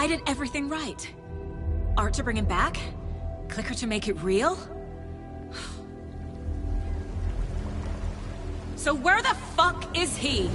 I did everything right. Art to bring him back? Clicker to make it real? So where the fuck is he?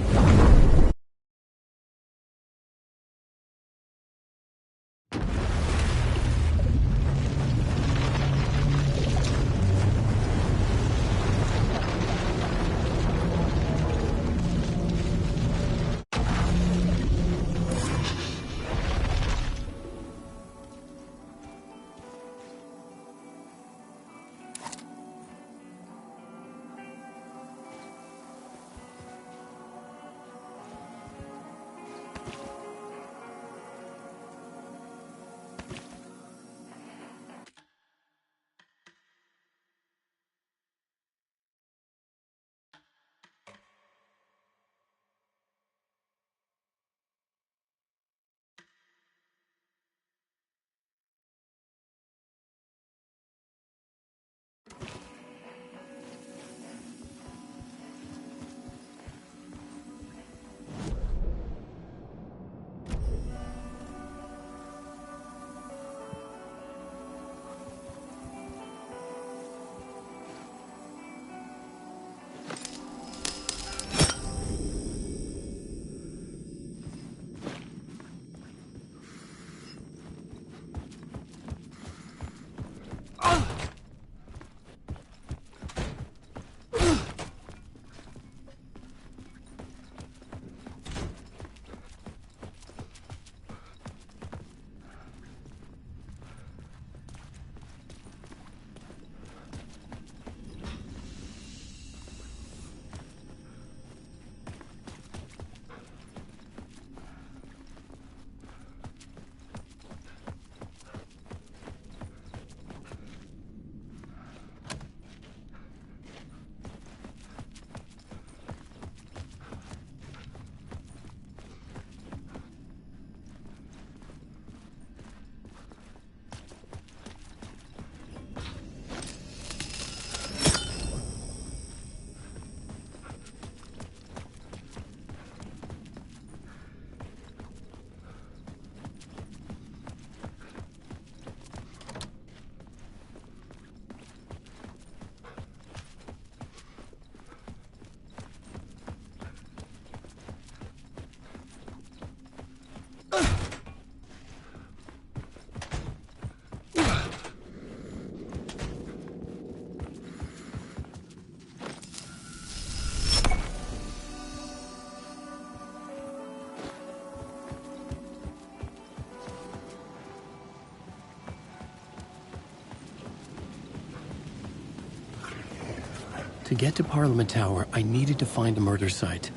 To get to Parliament Tower, I needed to find a murder site.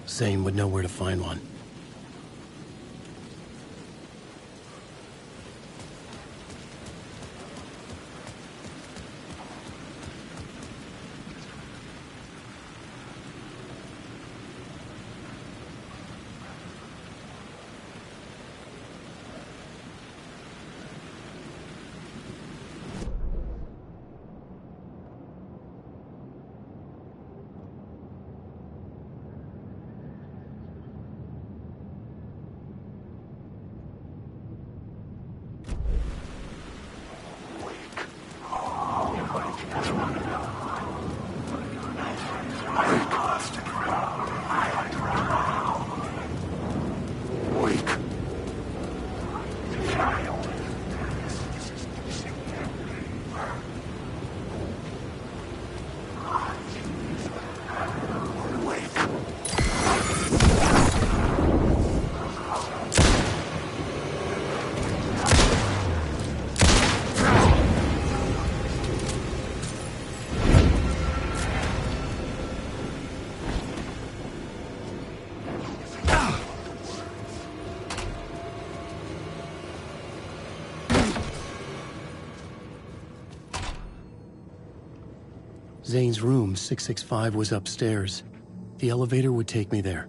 Zane would know where to find one. Zane's room, 665, was upstairs. The elevator would take me there.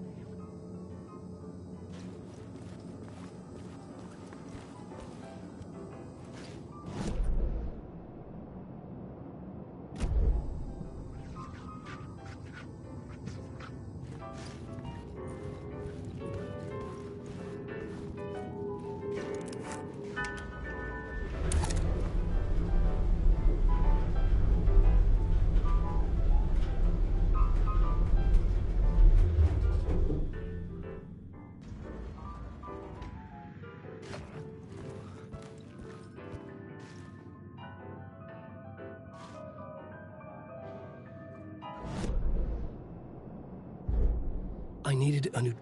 I needed a new...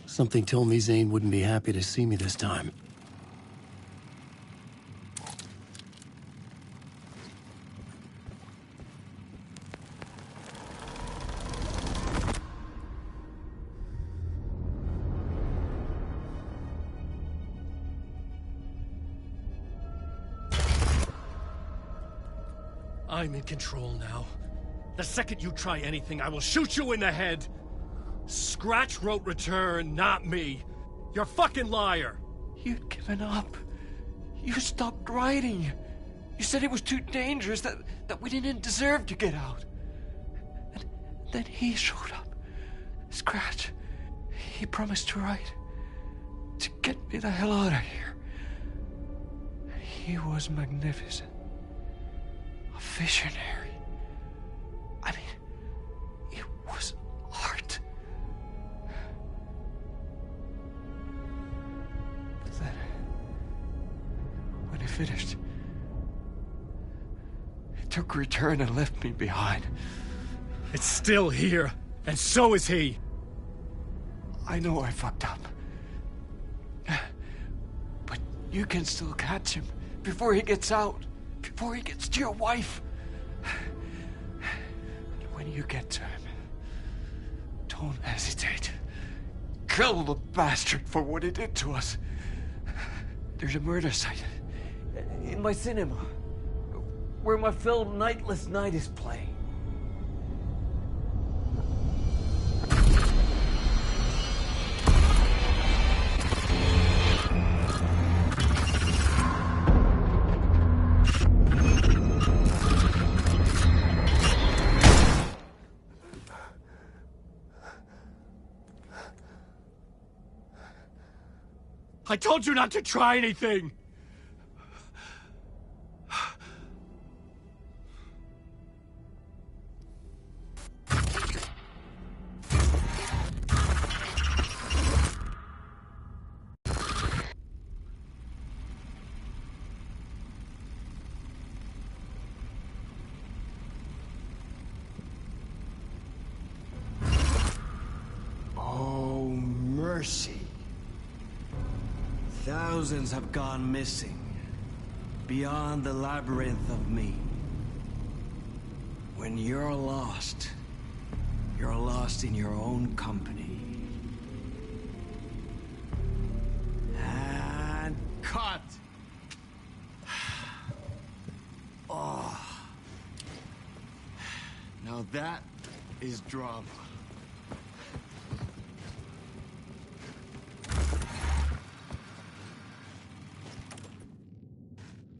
Something told me Zane wouldn't be happy to see me this time. I'm in control now. The second you try anything, I will shoot you in the head! Scratch wrote return, not me. You're a fucking liar! You'd given up. You stopped writing. You said it was too dangerous, that we didn't deserve to get out. And then he showed up. Scratch. He promised to write. To get me the hell out of here. He was magnificent. A visionary. I mean, it was art. But then, when he finished, he took return and left me behind. It's still here, and so is he. I know I fucked up. But you can still catch him before he gets out. Before he gets to your wife. And when you get to him, don't hesitate. Kill the bastard for what he did to us. There's a murder site in my cinema where my film Nightless Night is playing. I told you not to try anything! Oh, mercy. Thousands have gone missing, beyond the labyrinth of me. When you're lost in your own company. And cut! Oh. Now that is drama.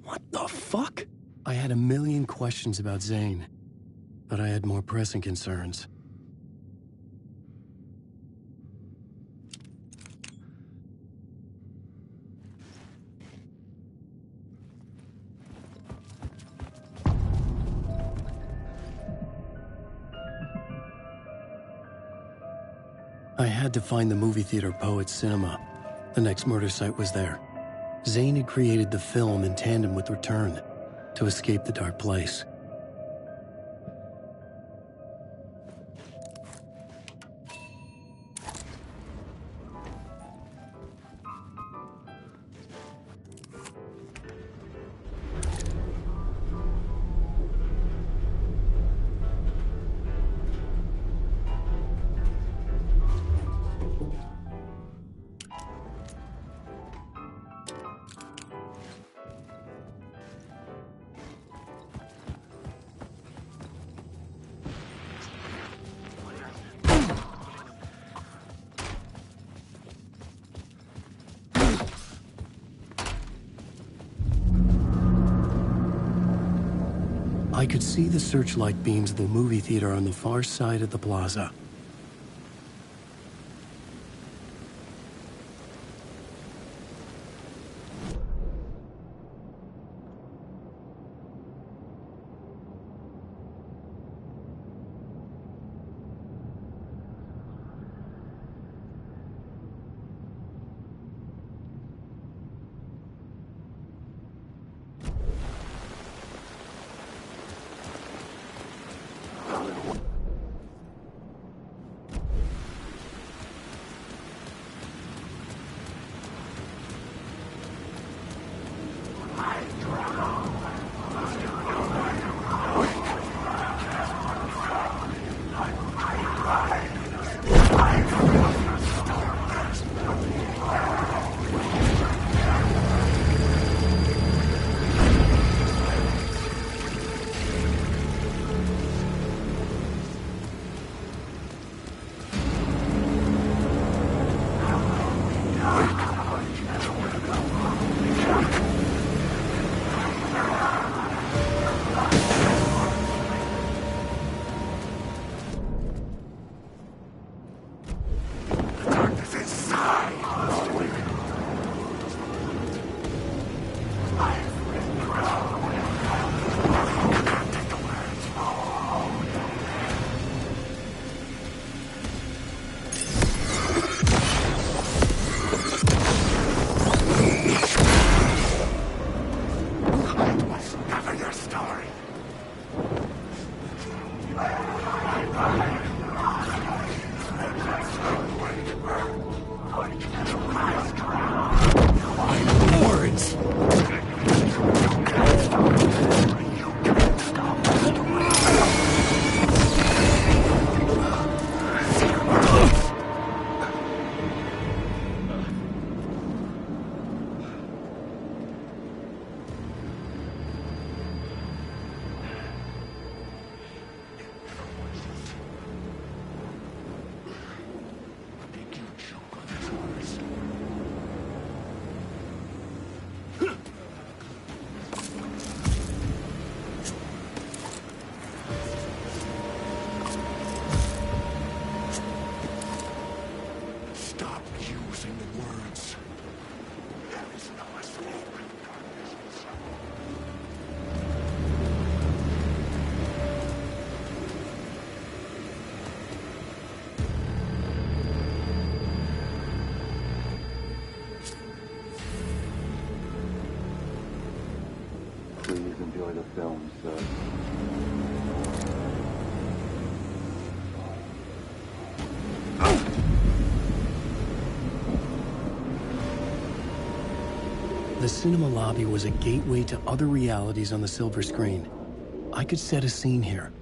What the fuck? I had a million questions about Zane, but I had more pressing concerns. I had to find the movie theater Poets Cinema. The next murder site was there. Zane had created the film in tandem with Return to escape the dark place. I could see the searchlight beams of the movie theater on the far side of the plaza. Words. Stop using the words. There is no escape from darkness. Please enjoy the film, sir. The cinema lobby was a gateway to other realities on the silver screen. I could set a scene here.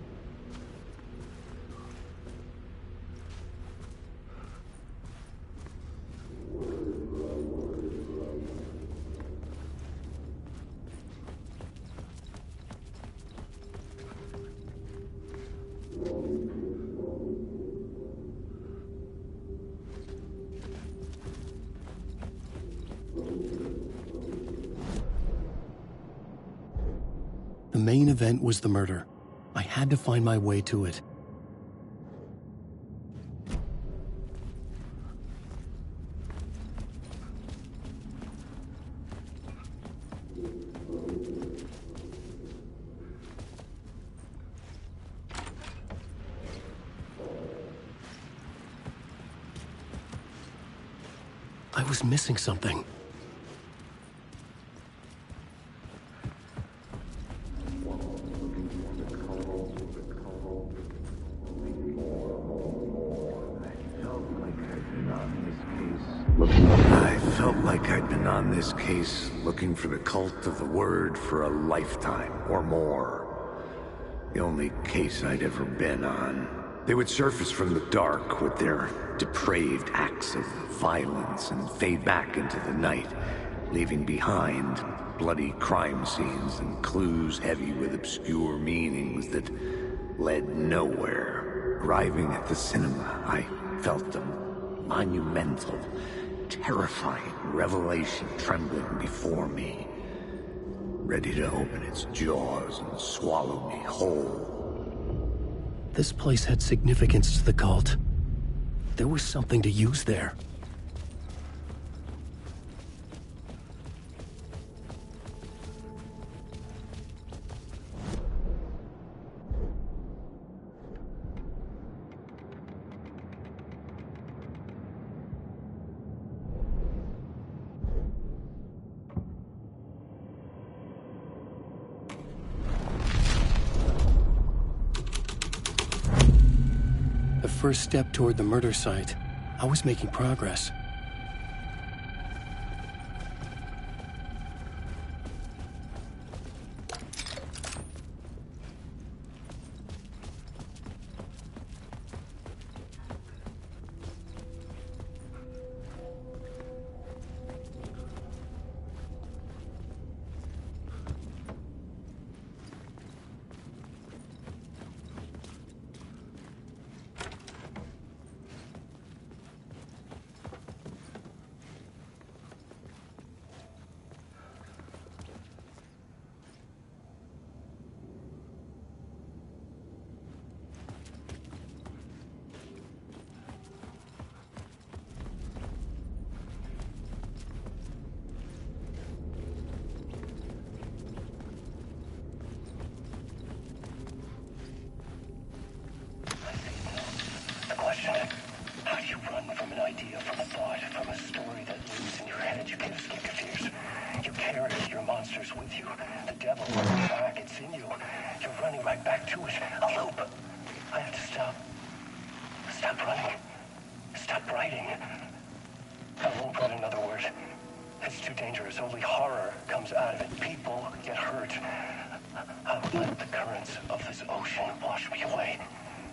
The main event was the murder. I had to find my way to it. I was missing something. I felt like I'd been on this case looking for the cult of the word for a lifetime or more. The only case I'd ever been on. They would surface from the dark with their depraved acts of violence and fade back into the night, leaving behind bloody crime scenes and clues heavy with obscure meanings that led nowhere. Arriving at the cinema, I felt a monumental, terrifying revelation trembling before me, ready to open its jaws and swallow me whole. This place had significance to the cult. There was something to use there. The first step toward the murder site. I was making progress. With you. The devil is back. It's in you. You're running right back to it. A loop. I have to stop. Stop running. Stop writing. I won't put another word. It's too dangerous. Only horror comes out of it. People get hurt. I would let the currents of this ocean wash me away.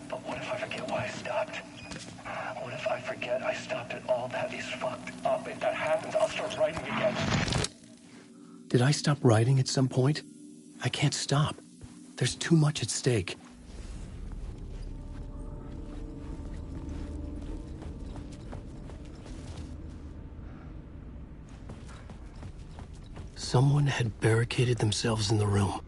But what if I forget why I stopped? What if I forget I stopped it all? That is fucked up. If that happens, I'll start writing again. Did I stop writing at some point? I can't stop. There's too much at stake. Someone had barricaded themselves in the room.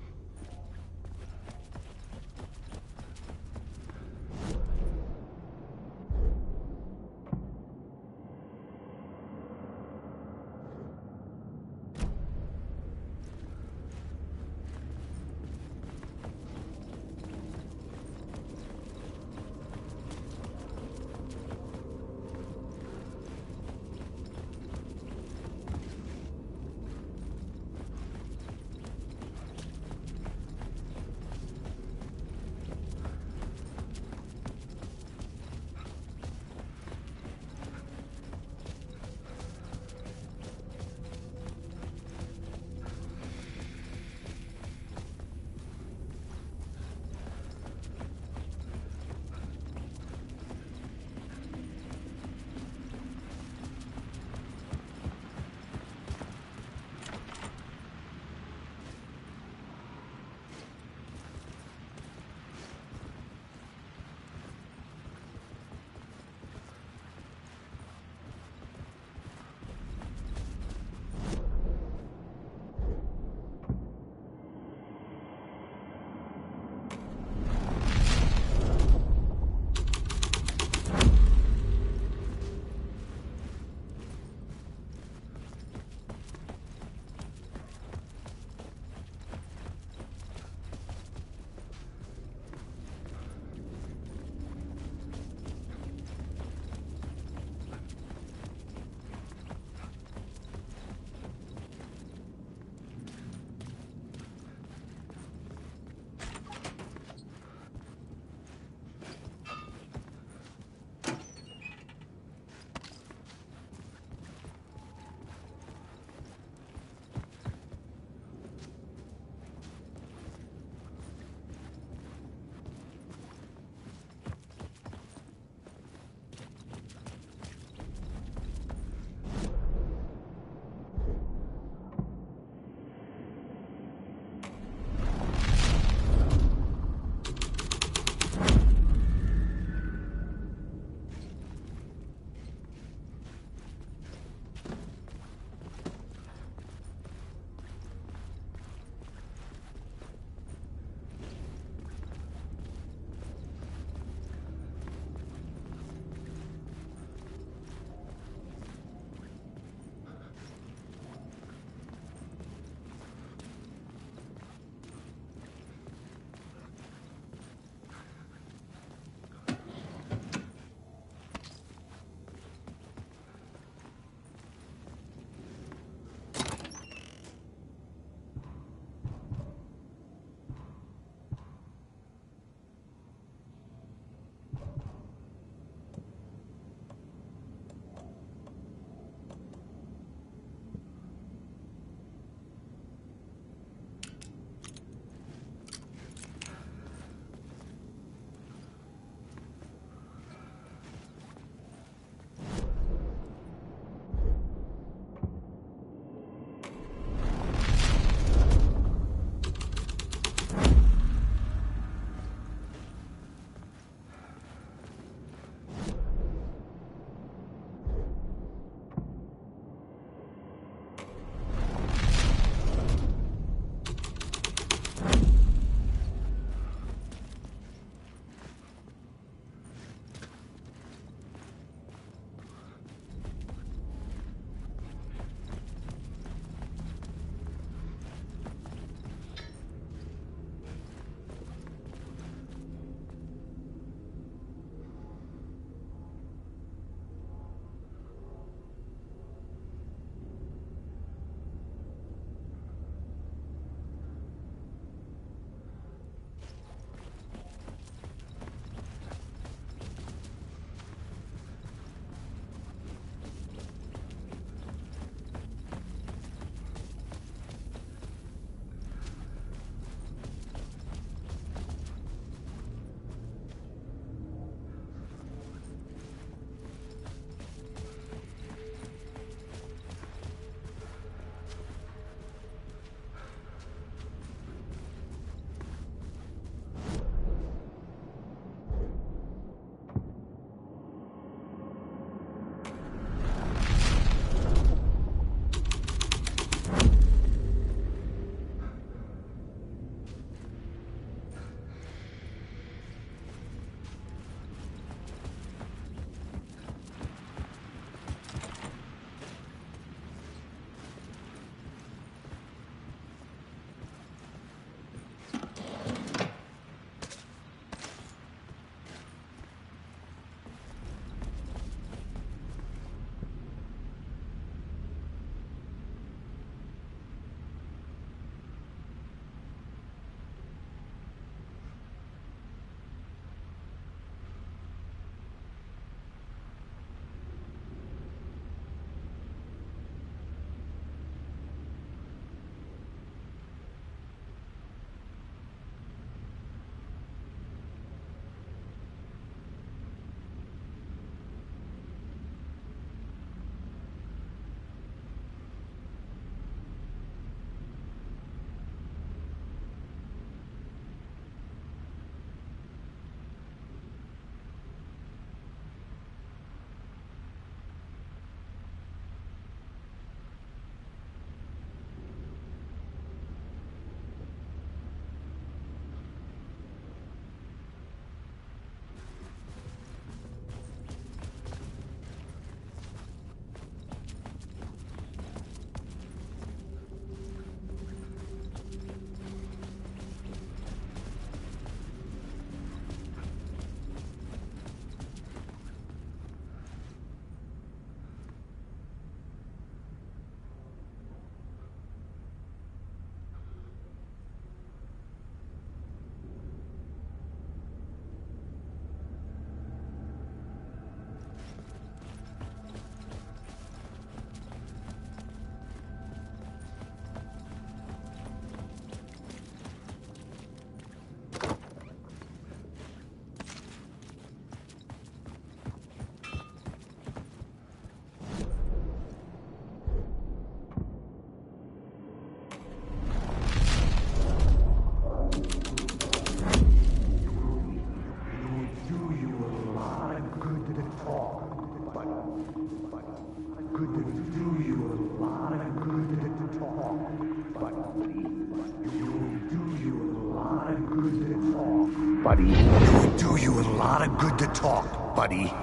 Buddy, it will do you a lot of good to talk, buddy.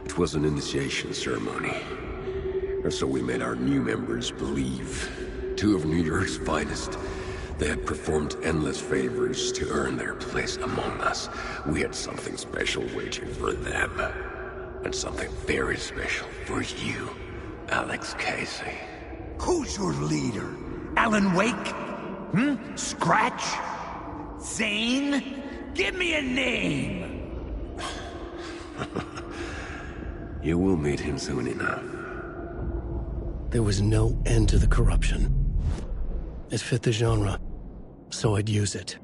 It was an initiation ceremony. Or so we made our new members believe. 2 of New York's finest. They had performed endless favors to earn their place among us. We had something special waiting for them. And something very special for you, Alex Casey. Who's your leader? Alan Wake? Scratch? Zane? Give me a name! You will meet him soon enough. There was no end to the corruption. It fit the genre, so I'd use it.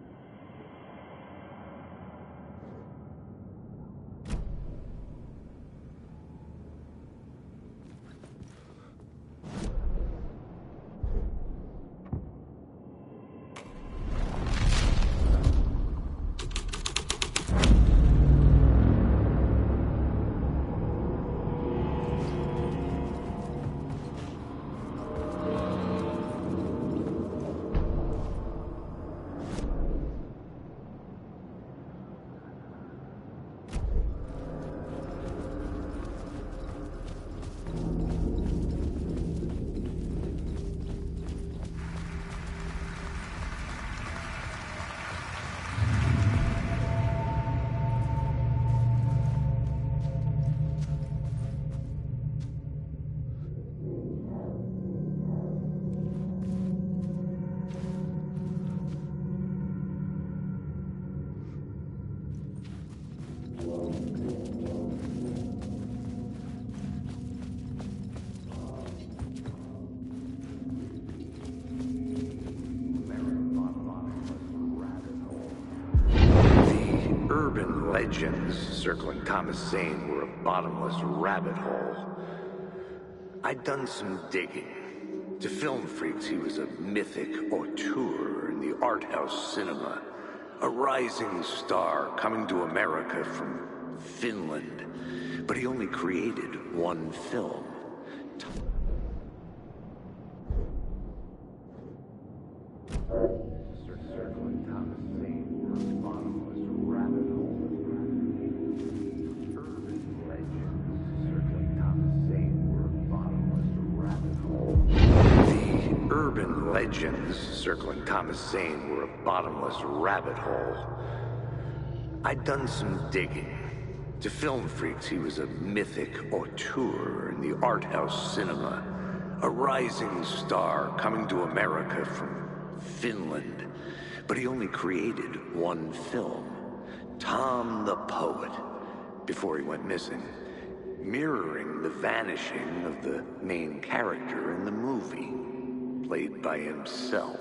Legends circling Thomas Zane were a bottomless rabbit hole. I'd done some digging. To film freaks, he was a mythic auteur in the art house cinema. A rising star coming to America from Finland. But he only created one film. Circling Thomas Zane were a bottomless rabbit hole. Urban legends circling Thomas Zane were a bottomless rabbit hole. I'd done some digging. To film freaks, he was a mythic auteur in the art house cinema. A rising star coming to America from Finland. But he only created one film. Tom the Poet. Before he went missing. Mirroring the vanishing of the main character in the movie. Played by himself.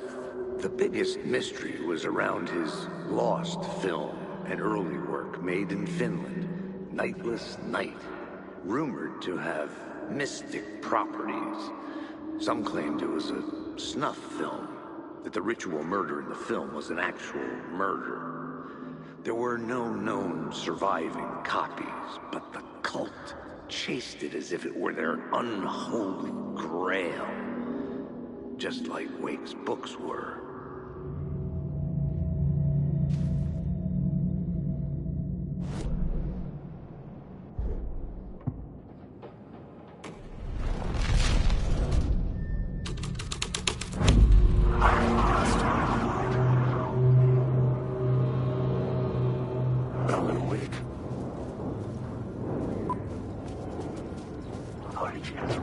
The biggest mystery was around his lost film, an early work made in Finland, Nightless Night, rumored to have mystic properties. Some claimed it was a snuff film, that the ritual murder in the film was an actual murder. There were no known surviving copies, but the cult chased it as if it were their unholy grail. Just like Wake's books were. Alan Wake. Alan Wake.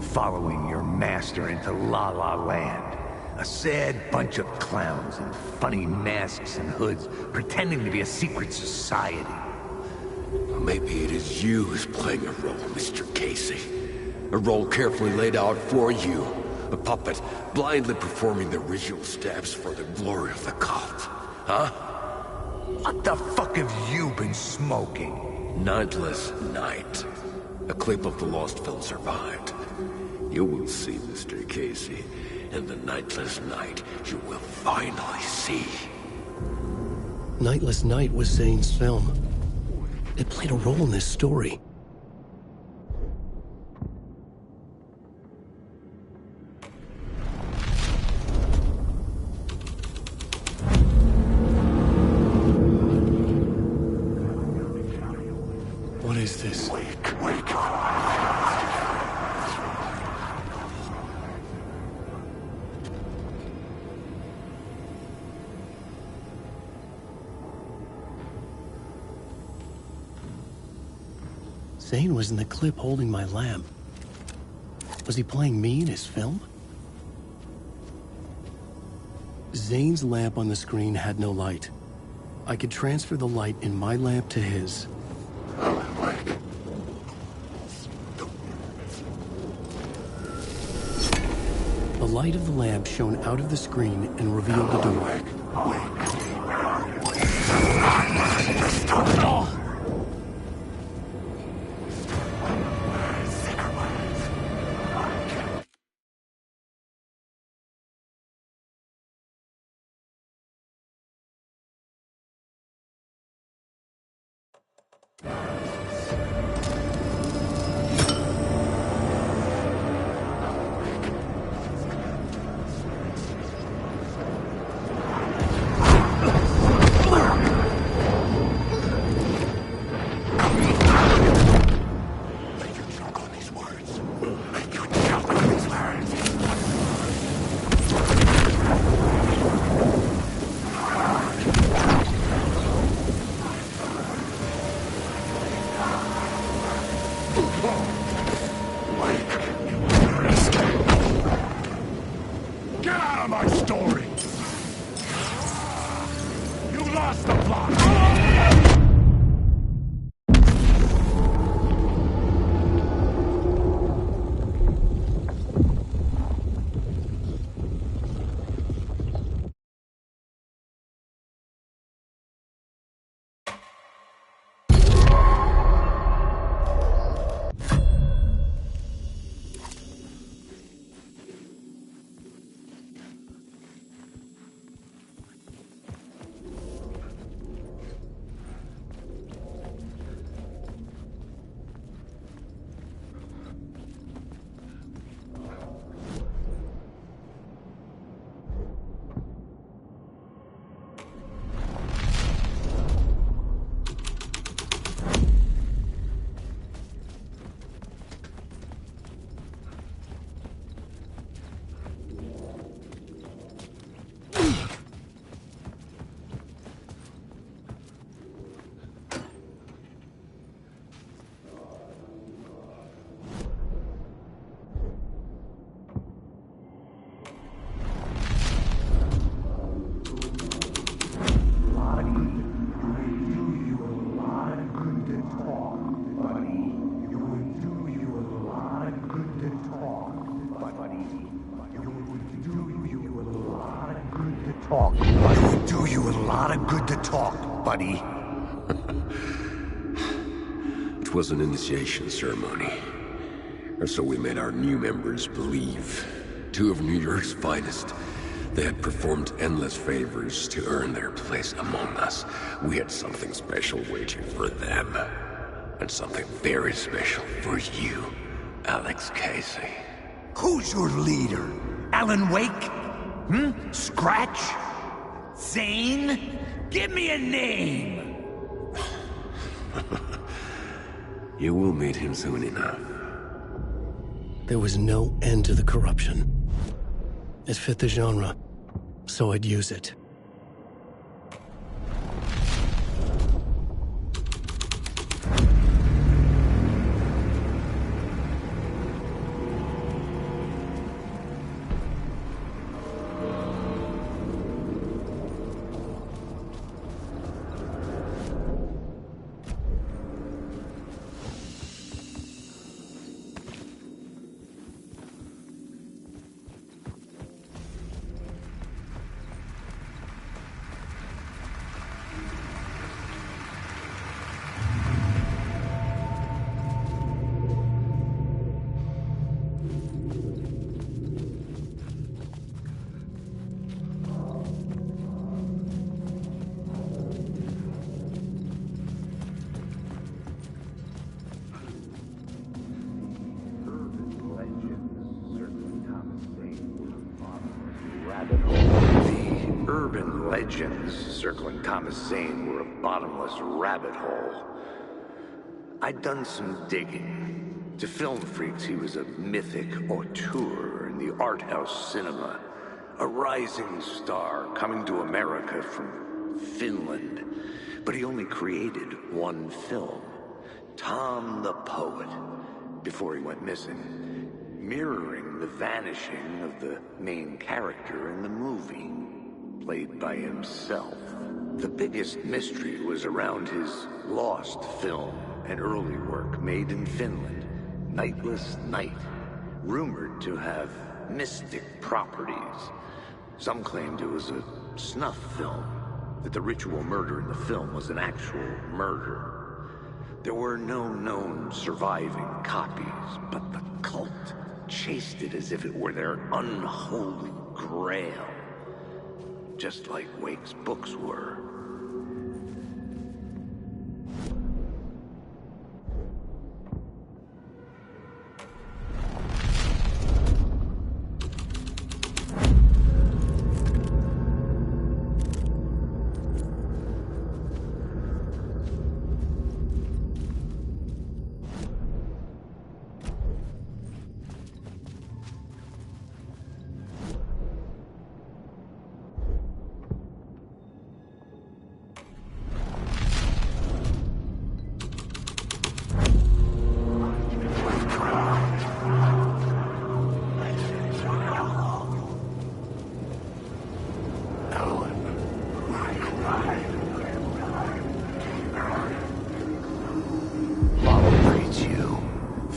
Following your master into La La Land. A sad bunch of clowns in funny masks and hoods pretending to be a secret society. Maybe it is you who's playing a role, Mr. Casey. A role carefully laid out for you. A puppet, blindly performing the ritual steps for the glory of the cult. Huh? What the fuck have you been smoking? Nightless Night. A clip of the lost film survived. You will see, Mr. Casey. In the Nightless Night, you will finally see. Nightless Night was Zane's film. It played a role in this story. What is this? Wake. Zane was in the clip holding my lamp. Was he playing me in his film? Zane's lamp on the screen had no light. I could transfer the light in my lamp to his. The light of the lamp shone out of the screen and revealed the door. Get out of my story! You lost the plot! It would do you a lot of good to talk, buddy. It was an initiation ceremony. Or so we made our new members believe. Two of New York's finest. They had performed endless favors to earn their place among us. We had something special waiting for them. And something very special for you, Alex Casey. Who's your leader? Alan Wake? Scratch? Zane? Give me a name! You will meet him soon enough. There was no end to the corruption. It fit the genre, so I'd use it. urban legends circling Thomas Zane were a bottomless rabbit hole. I'd done some digging. To film freaks, he was a mythic auteur in the art house cinema. A rising star coming to America from Finland. But he only created one film, Tom the Poet, before he went missing, mirroring the vanishing of the main character in the movie, played by himself. The biggest mystery was around his lost film, an early work made in Finland, Nightless Night, rumored to have mystic properties. Some claimed it was a snuff film, that the ritual murder in the film was an actual murder. There were no known surviving copies, but the cult chased it as if it were their unholy grail. Just like Wake's books were.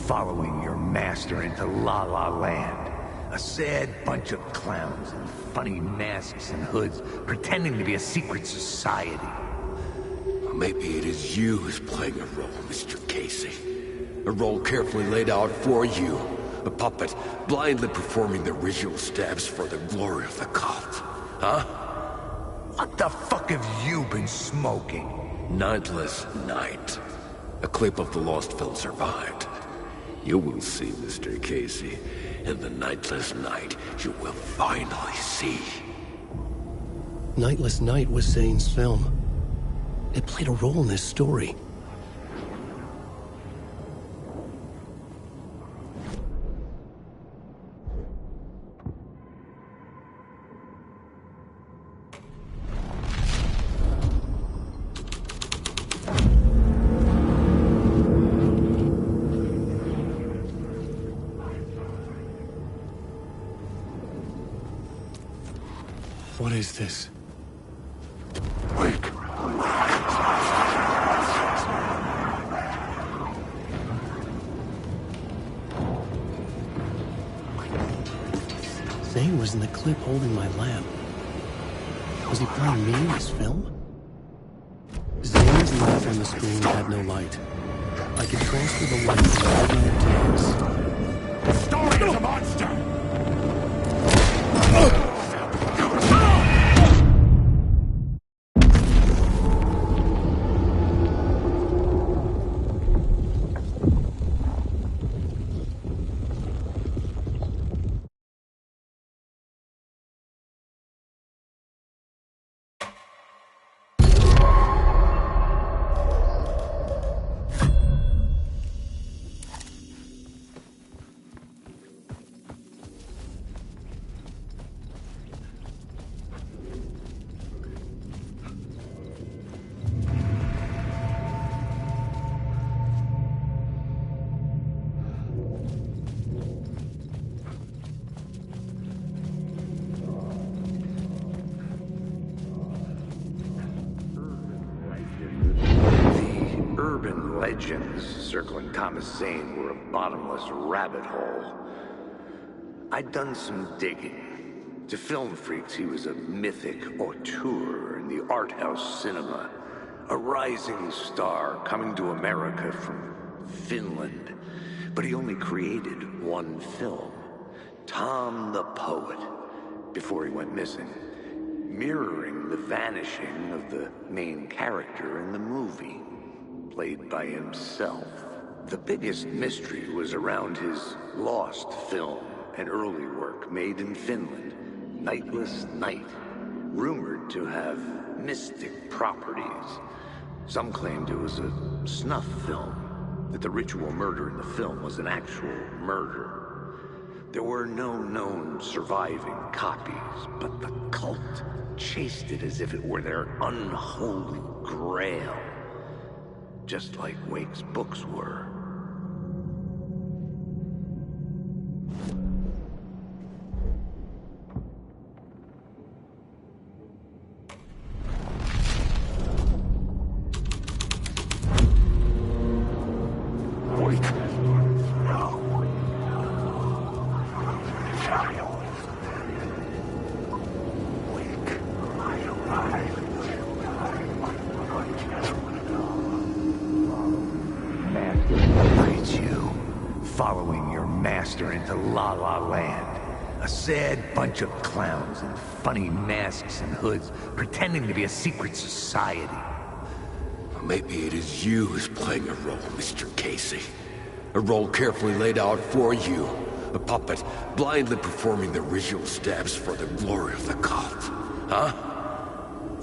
Following your master into La La Land. A sad bunch of clowns in funny masks and hoods, pretending to be a secret society. Maybe it is you who's playing a role, Mr. Casey. A role carefully laid out for you. A puppet, blindly performing the ritual steps for the glory of the cult. Huh? What the fuck have you been smoking? Nightless Night. A clip of the lost film survived. You will see, Mr. Casey. In the Nightless Night, you will finally see. Nightless Night was Zane's film. It played a role in this story. What is this? Wake. Zane was in the clip holding my lamp. Was he playing me in this film? Zane's laugh on the screen had no light. I could transfer the light to the midnight tanks. Story is a monster! Urban legends circling Thomas Zane were a bottomless rabbit hole. I'd done some digging. To film freaks, he was a mythic auteur in the art house cinema. A rising star coming to America from Finland. But he only created one film, Tom the Poet, before he went missing. Mirroring the vanishing of the main character in the movie, played by himself. The biggest mystery was around his lost film, an early work made in Finland, Nightless Night, rumored to have mystic properties. Some claimed it was a snuff film, that the ritual murder in the film was an actual murder. There were no known surviving copies, but the cult chased it as if it were their unholy grail, just like Wake's books were. Following your master into La La Land. A sad bunch of clowns in funny masks and hoods, pretending to be a secret society. Maybe it is you who's playing a role, Mr. Casey. A role carefully laid out for you. A puppet, blindly performing the ritual steps for the glory of the cult. Huh?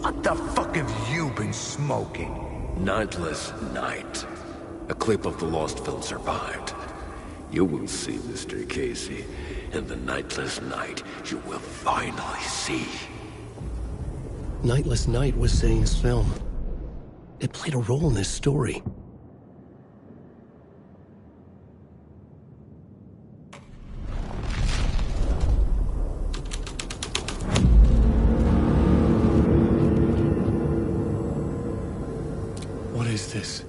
What the fuck have you been smoking? Nightless Night. A clip of the lost film survived. You will see, Mr. Casey. In the Nightless Night, you will finally see. Nightless Night was Zane's film. It played a role in this story. What is this?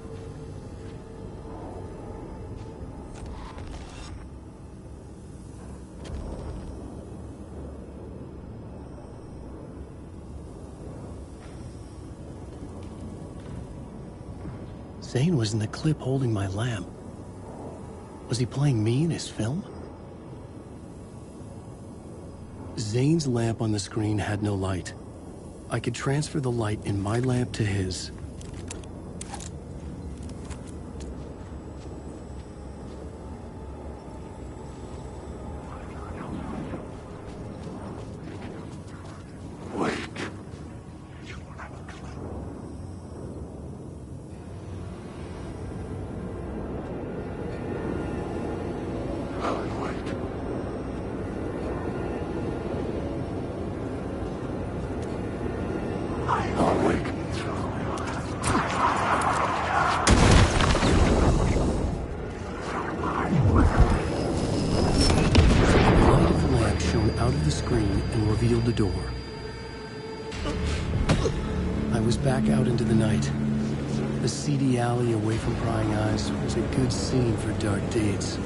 Zane was in the clip holding my lamp. Was he playing me in his film? Zane's lamp on the screen had no light. I could transfer the light in my lamp to his. Back out into the night. The seedy alley away from prying eyes was a good scene for dark deeds.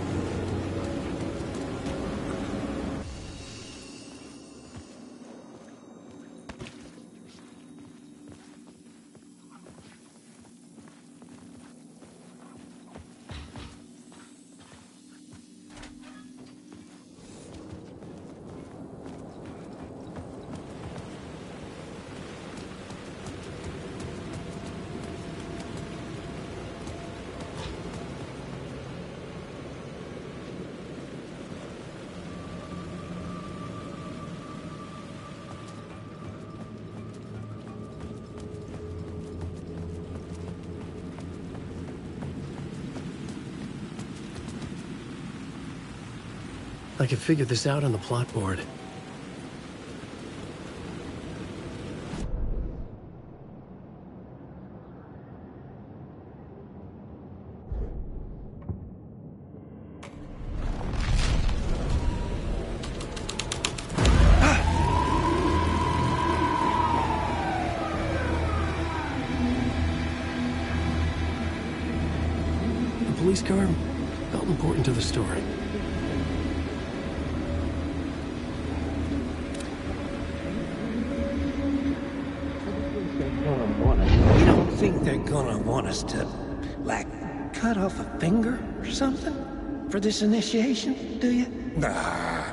I can figure this out on the plot board. The police car felt important to the story. You don't think they're gonna want us to, like, cut off a finger or something for this initiation, do you? Nah,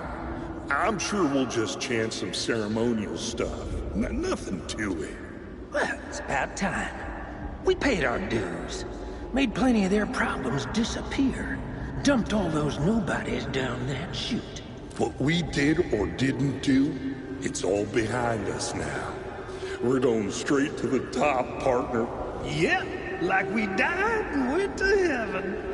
I'm sure we'll just chant some ceremonial stuff. Nothing to it. Well, it's about time. We paid our dues. Made plenty of their problems disappear. Dumped all those nobodies down that chute. What we did or didn't do, It's all behind us now. We're going straight to the top, partner. Yep, like we died and went to heaven.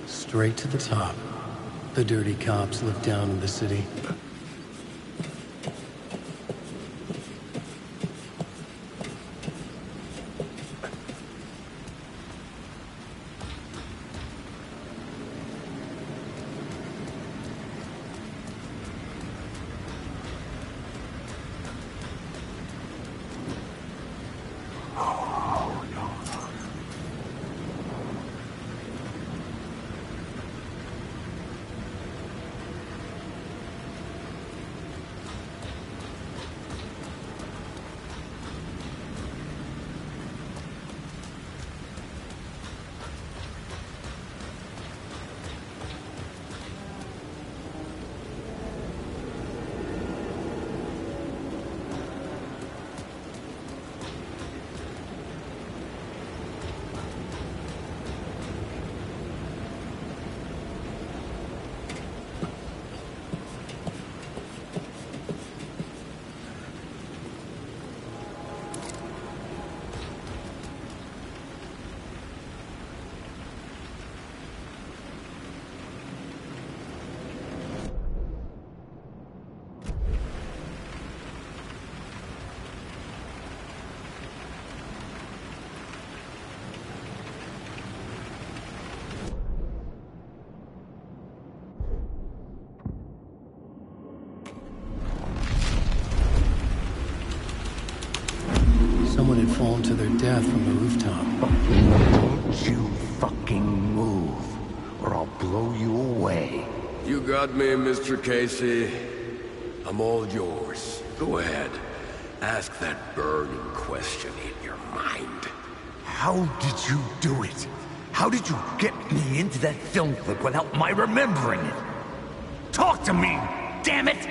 Straight to the top. The dirty cops live down in the city. Someone had fallen to their death from the rooftop. Don't you fucking move, or I'll blow you away. You got me, Mr. Casey. I'm all yours. Go ahead. Ask that burning question in your mind. How did you do it? How did you get me into that film clip without my remembering it? talk to me, damn it!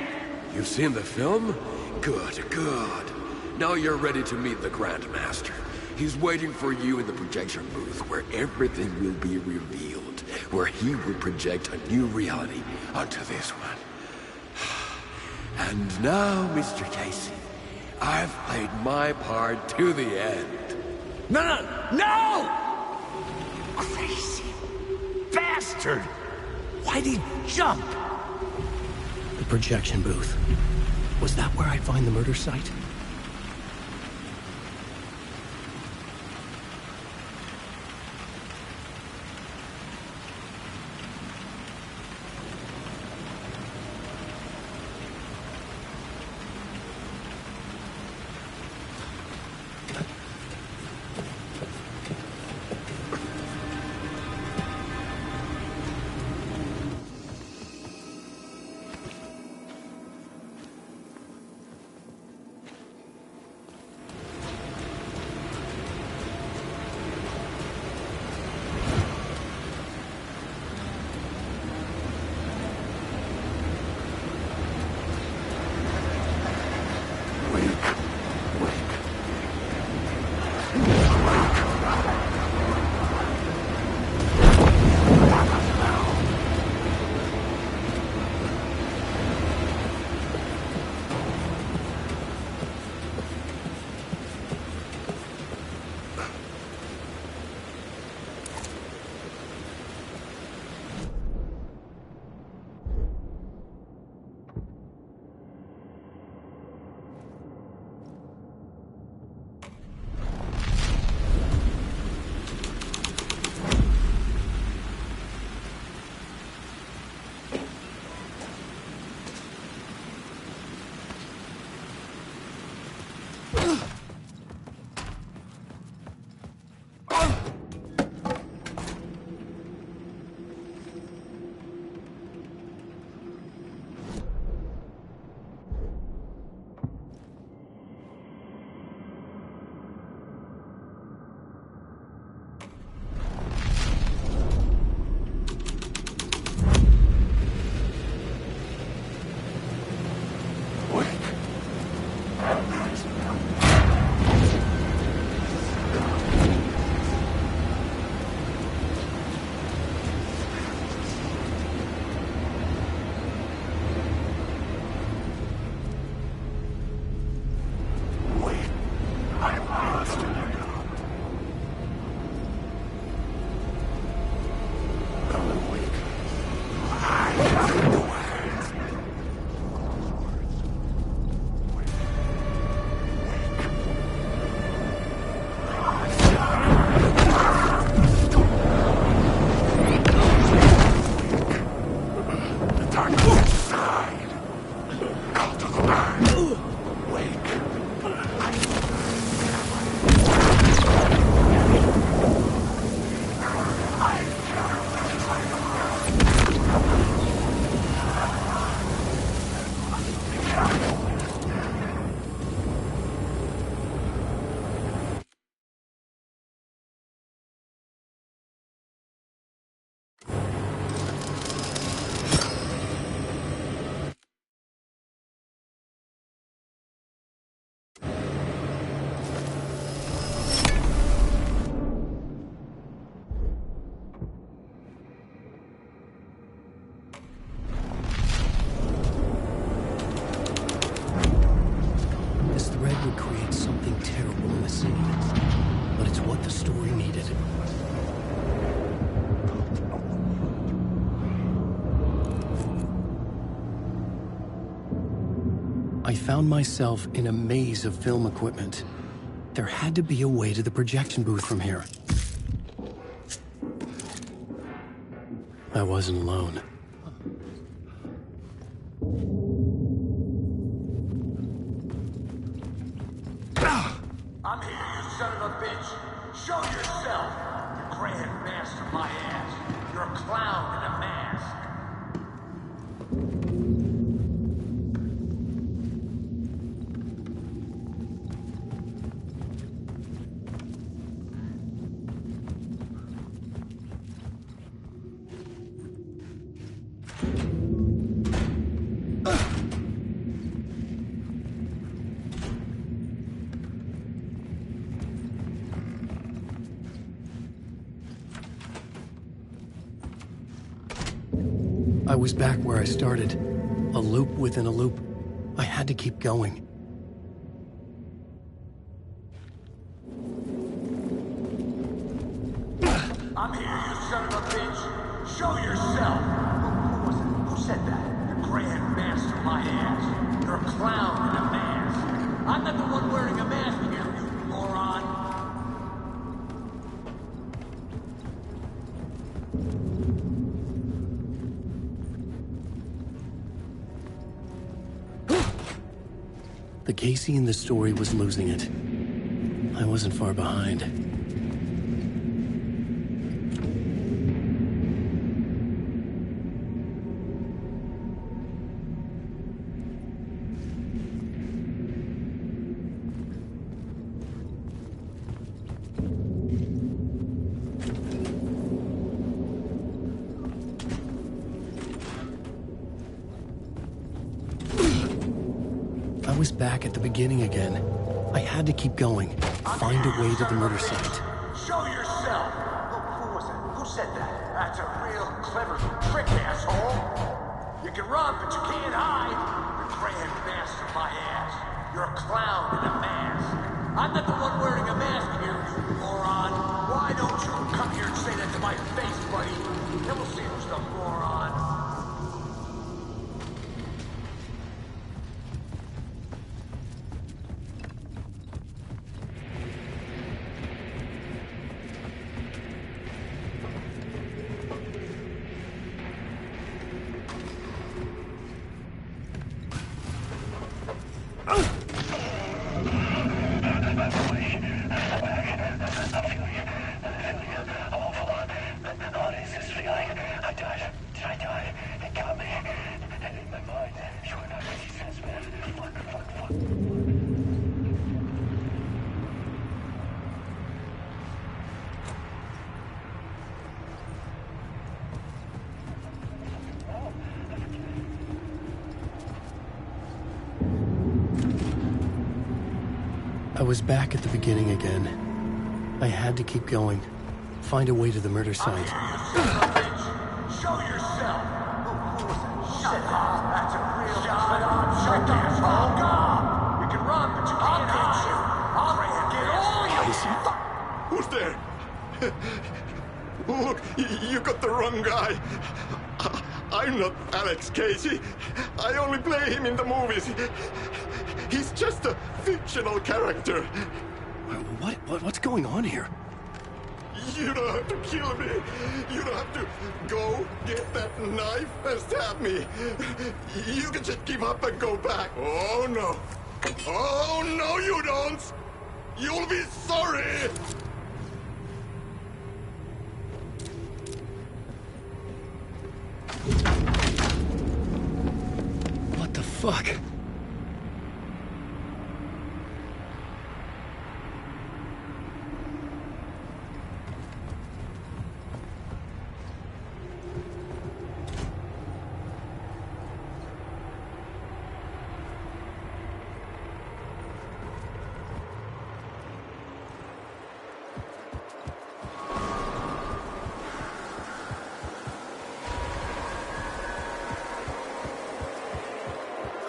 You've seen the film? Good, good. Now you're ready to meet the Grandmaster. He's waiting for you in the projection booth where everything will be revealed, where he will project a new reality onto this one. And now, Mr. Casey, I've played my part to the end. No! Crazy bastard! Why'd he jump? The projection booth. Was that where I'd find the murder site? I found myself in a maze of film equipment. There had to be a way to the projection booth from here. I wasn't alone. I'm here, you son of a bitch! Show yourself! The Grand Master, my ass! You're a clown in a mask! I was back where I started. A loop within a loop. I had to keep going. I'm here, you son of a bitch. Show yourself. Who was it? Who said that? The Grand Master, my ass. You're a clown in a mask. I'm not the one wearing a mask here, you moron. The Casey in the story was losing it. I wasn't far behind. I was back at the beginning again. I had to keep going. Find a way to the murder site. Show yourself. Who was it? Who said that? That's a real clever trick, asshole. You can run, but you can't hide. The Grand Master, my ass. You're a clown in a mask. I'm not the one wearing a mask here, you moron. Why don't you come here and say that to my face, buddy? Then we'll see who's the moron. I was back at the beginning again. I had to keep going. Find a way to the murder site. Show yourself. Who was it? Shut up. That's a real shut up. Shut up. You can run, but you can't hide. I'll get all you. Who's there? Look, you got the wrong guy. I'm not Alex Casey. I only play him in the movies. He's just a fictional character. What's going on here? You don't have to kill me. You don't have to go get that knife and stab me. You can just give up and go back. Oh, no. Oh, no, you don't. You'll be sorry. What the fuck?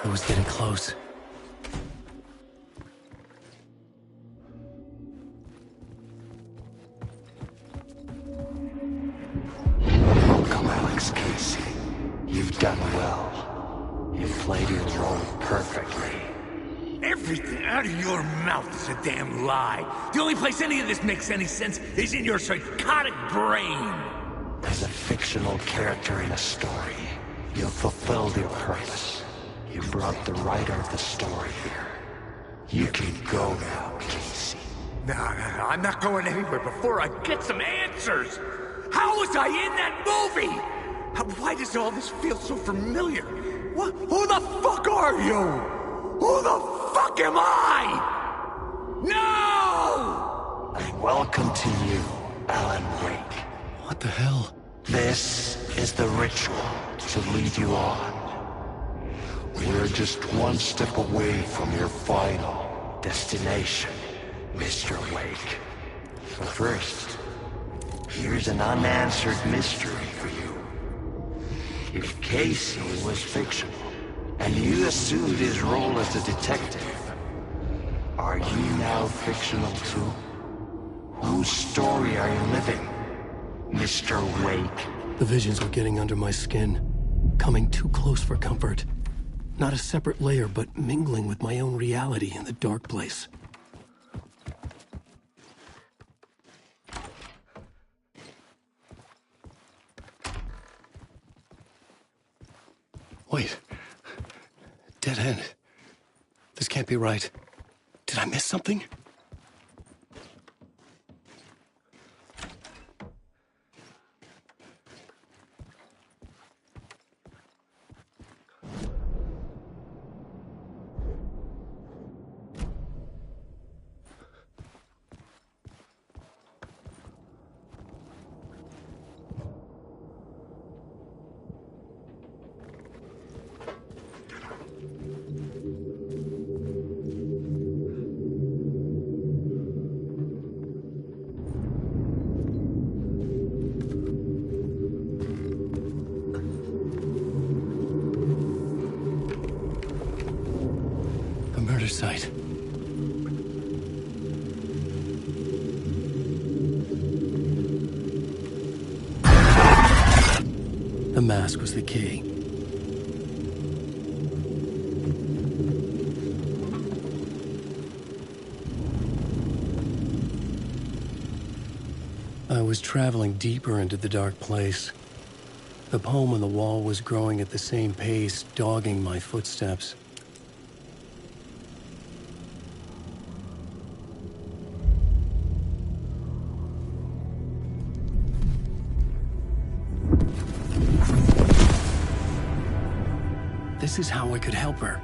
I was getting close. Welcome, Alex Casey. You've done well. You've played your role perfectly. Everything out of your mouth is a damn lie. The only place any of this makes any sense is in your psychotic brain. As a fictional character in a story, you've fulfilled your purpose. You brought the writer of the story here. You can go now, Casey. No, I'm not going anywhere before I get some answers. How was I in that movie? Why does all this feel so familiar? What? Who the fuck are you? Who the fuck am I? No! And welcome to you, Alan Wake. What the hell? This is the ritual to lead you on. We're just one step away from your final destination, Mr. Wake. But first, here's an unanswered mystery for you. If Casey was fictional, and you assumed his role as a detective, are you now fictional too? Whose story are you living, Mr. Wake? The visions were getting under my skin, coming too close for comfort. Not a separate layer, but mingling with my own reality in the dark place. Wait. Dead end. This can't be right. Did I miss something? Site. The mask was the key. I was traveling deeper into the dark place. The poem on the wall was growing at the same pace, dogging my footsteps. This is how I could help her.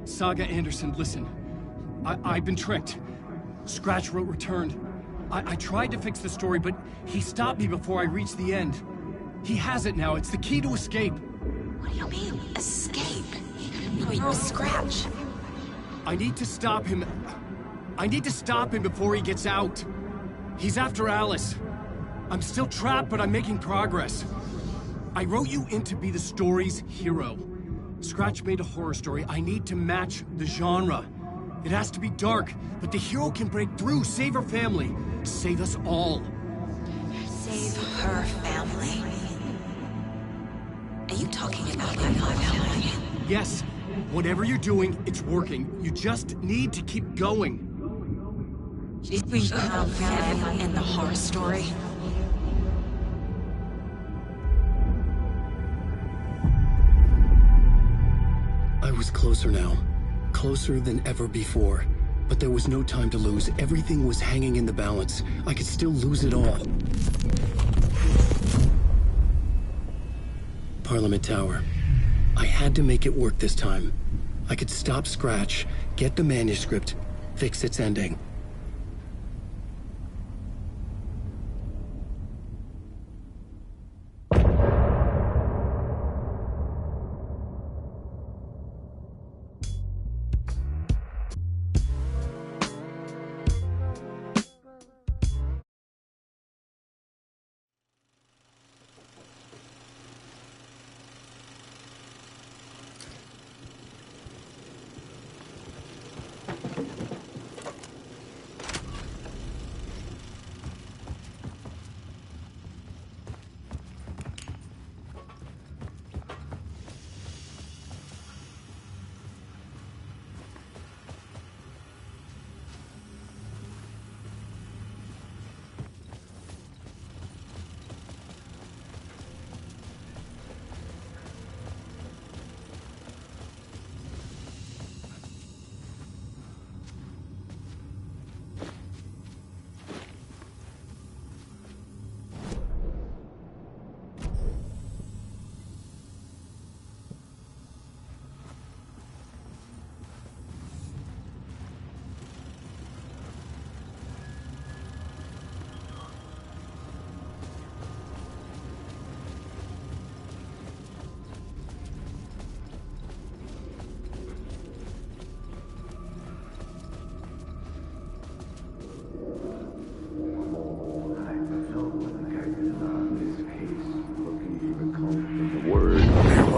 Saga Anderson, listen. I've been tricked. Scratch wrote returned. I tried to fix the story, but he stopped me before I reached the end. He has it now. It's the key to escape. What do you mean, escape? You're Scratch. I need to stop him. I need to stop him before he gets out. He's after Alice. I'm still trapped, but I'm making progress. I wrote you in to be the story's hero. Scratch made a horror story. I need to match the genre. It has to be dark, but the hero can break through, save her family, save us all. Save her family? Are you talking about my family? Yes. Whatever you're doing, it's working. You just need to keep going. Did we have them in the horror story? I was closer now. Closer than ever before. But there was no time to lose. Everything was hanging in the balance. I could still lose it all. Parliament Tower. I had to make it work this time. I could stop Scratch, get the manuscript, fix its ending.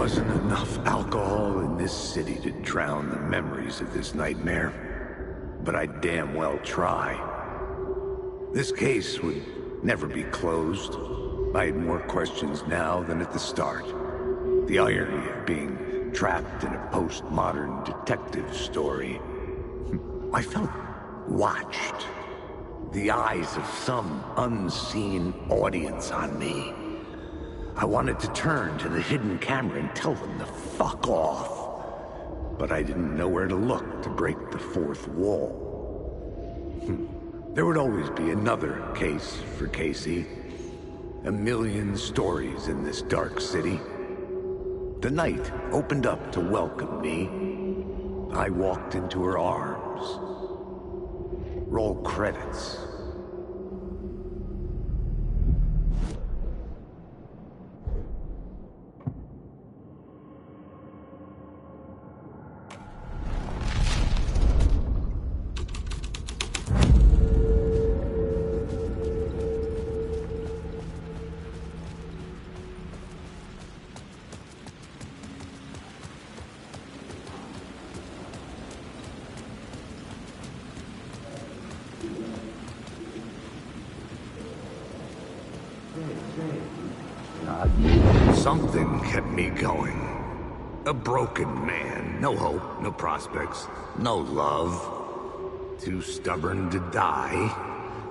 wasn't enough alcohol in this city to drown the memories of this nightmare, but I'd damn well try. This case would never be closed. I had more questions now than at the start. The irony of being trapped in a postmodern detective story. I felt watched. The eyes of some unseen audience on me. I wanted to turn to the hidden camera and tell them to fuck off. But I didn't know where to look to break the fourth wall. There would always be another case for Casey. A million stories in this dark city. The night opened up to welcome me. I walked into her arms. Roll credits. Something kept me going. A broken man. No hope, no prospects, no love. Too stubborn to die.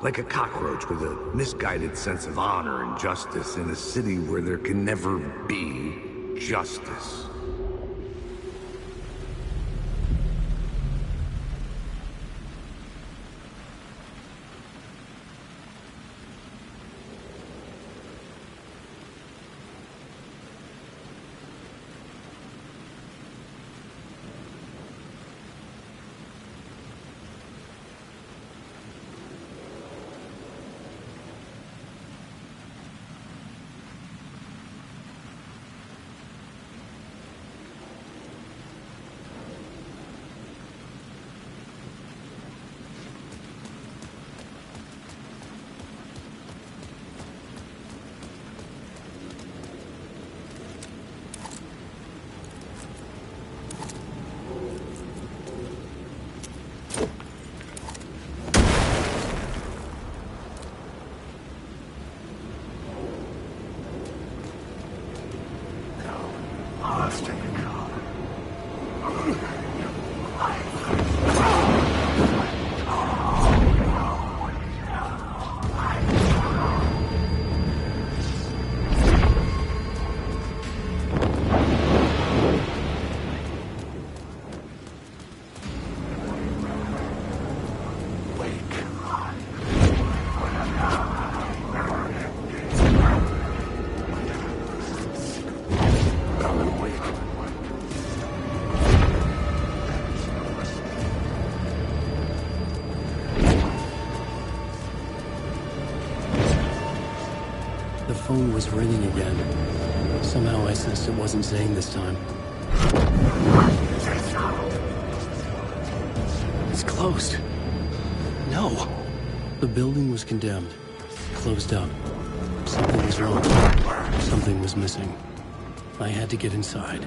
Like a cockroach with a misguided sense of honor and justice in a city where there can never be justice. The phone was ringing again. Somehow I sensed it wasn't Zane this time. It's closed. No. The building was condemned. Closed up. Something was wrong. Something was missing. I had to get inside.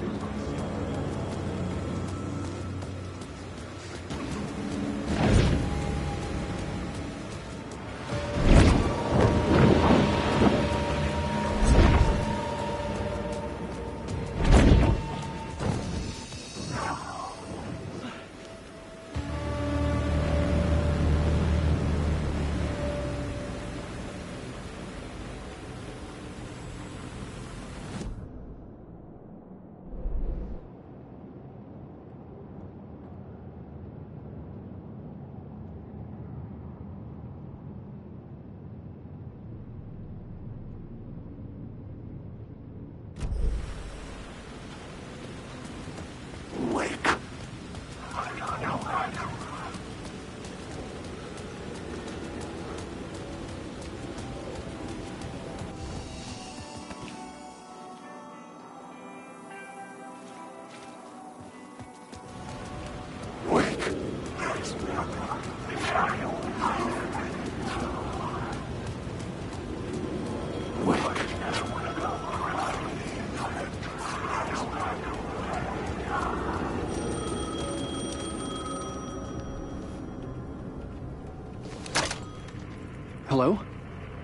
Hello?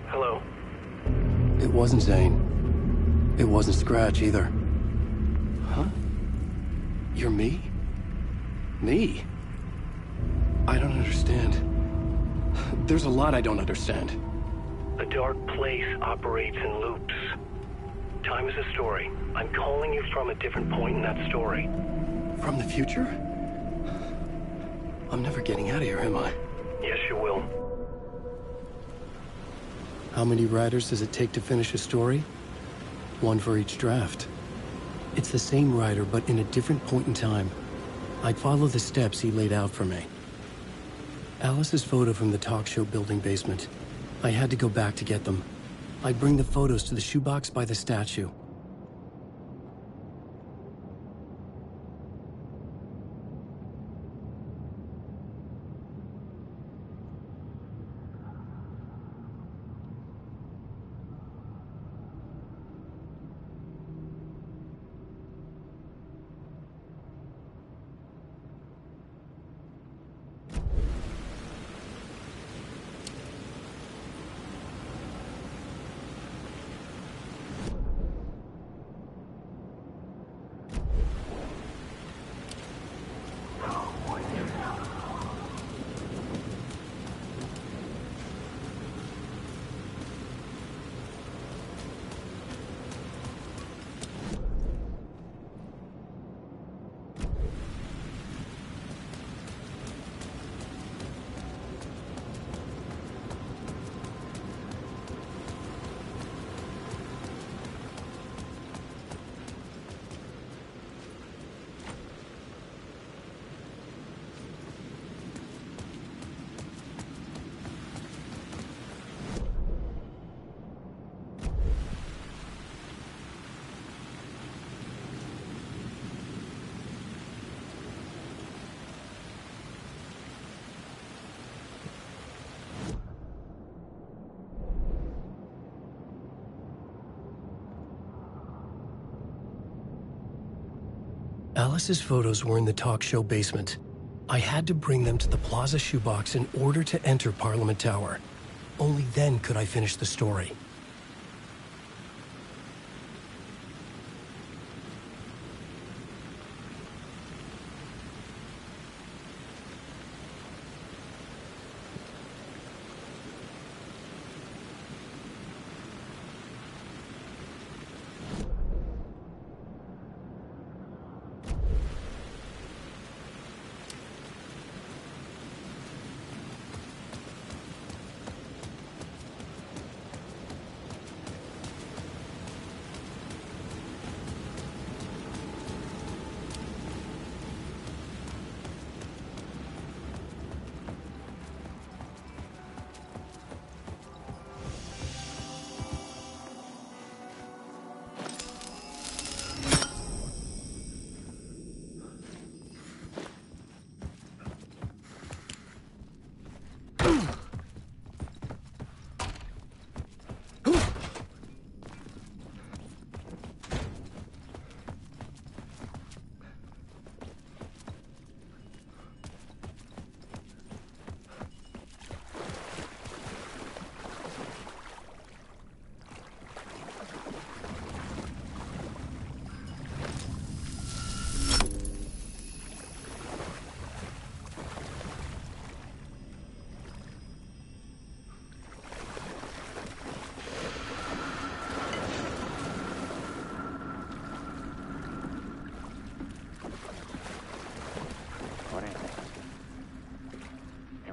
Hello? It wasn't Zane. It wasn't Scratch either. Huh? You're me? Me? I don't understand. There's a lot I don't understand. The dark place operates in loops. Time is a story. I'm calling you from a different point in that story. From the future? I'm never getting out of here, am I? Yes, you will. How many writers does it take to finish a story? One for each draft. It's the same writer, but in a different point in time. I'd follow the steps he laid out for me. Alice's photo from the talk show building basement. I had to go back to get them. I'd bring the photos to the shoebox by the statue. Alice's photos were in the talk show basement. I had to bring them to the Plaza shoebox in order to enter Parliament Tower. Only then could I finish the story.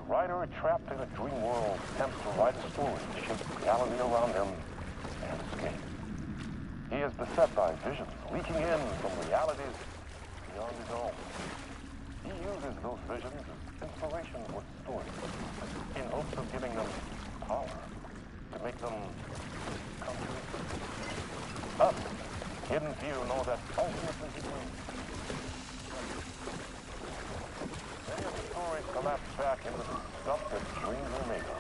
Writer trapped in a dream world attempts to write a story to shape reality around him and escape. He is beset by visions leaking in from realities beyond his own. He uses those visions as inspiration for stories in hopes of giving them power to make them come true. Us, hidden few, know that ultimately he will. Many of the stories collapse back into the stuff that dreams are made of,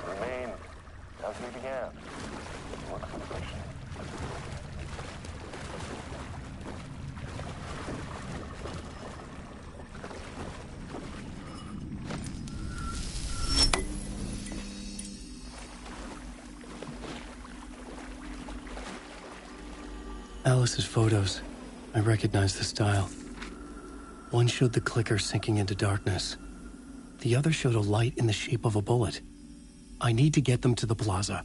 remain as they began, works of fiction. Alice's photos. I recognize the style. One showed the clicker sinking into darkness. The other showed a light in the shape of a bullet. I need to get them to the plaza.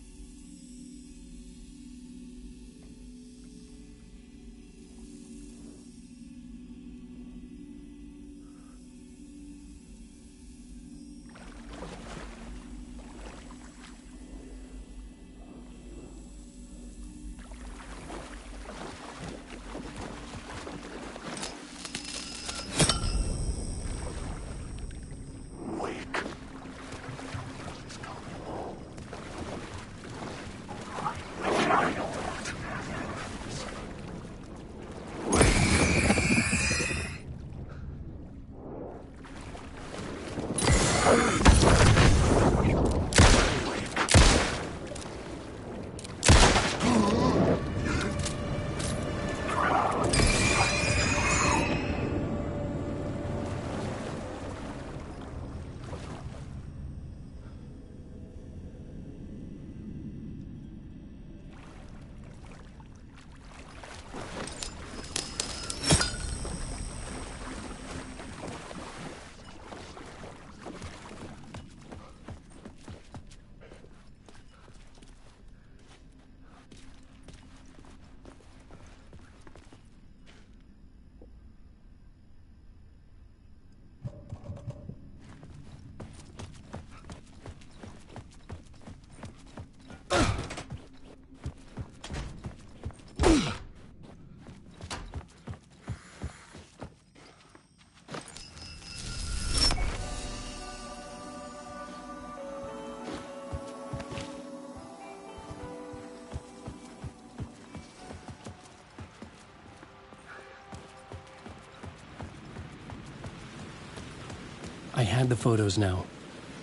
I had the photos now.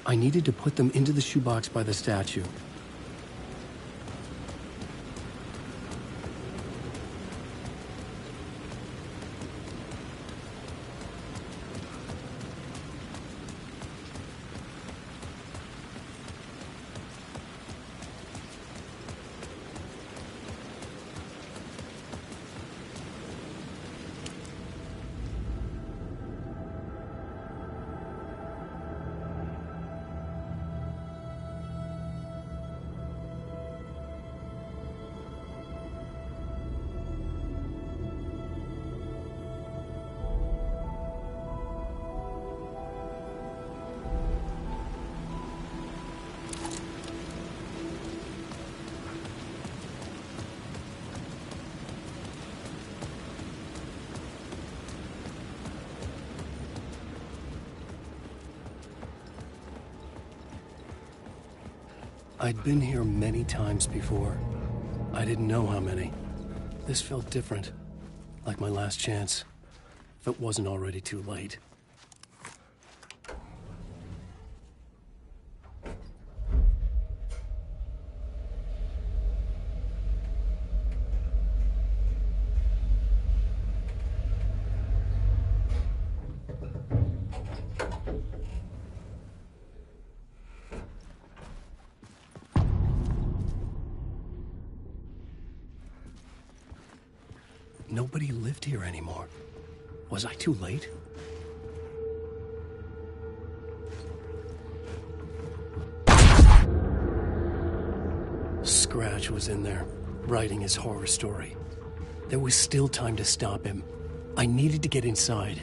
I needed to put them into the shoebox by the statue. I'd been here many times before. I didn't know how many. This felt different, like my last chance, if it wasn't already too late. Nobody lived here anymore. Was I too late? Scratch was in there, writing his horror story. There was still time to stop him. I needed to get inside.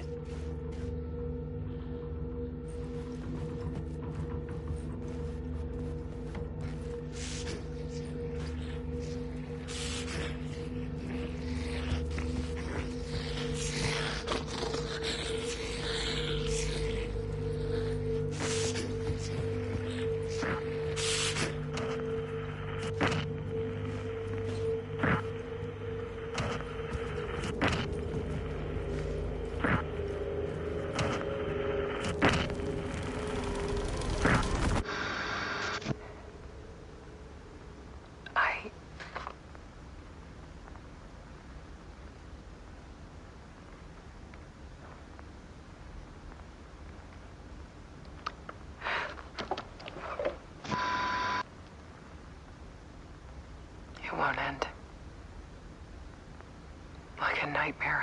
It won't end.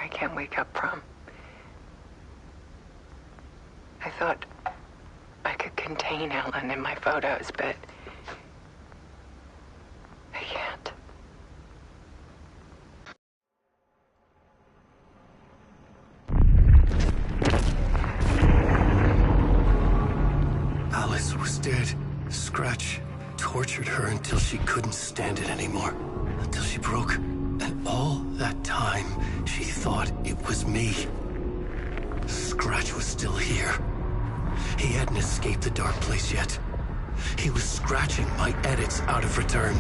I can't wake up from. I thought I could contain Ellen in my photos, but I can't. Alice was dead. Scratch tortured her until she couldn't stand it anymore. Until she broke. And all that time, she thought it was me. Scratch was still here. He hadn't escaped the dark place yet. He was scratching my edits out of return.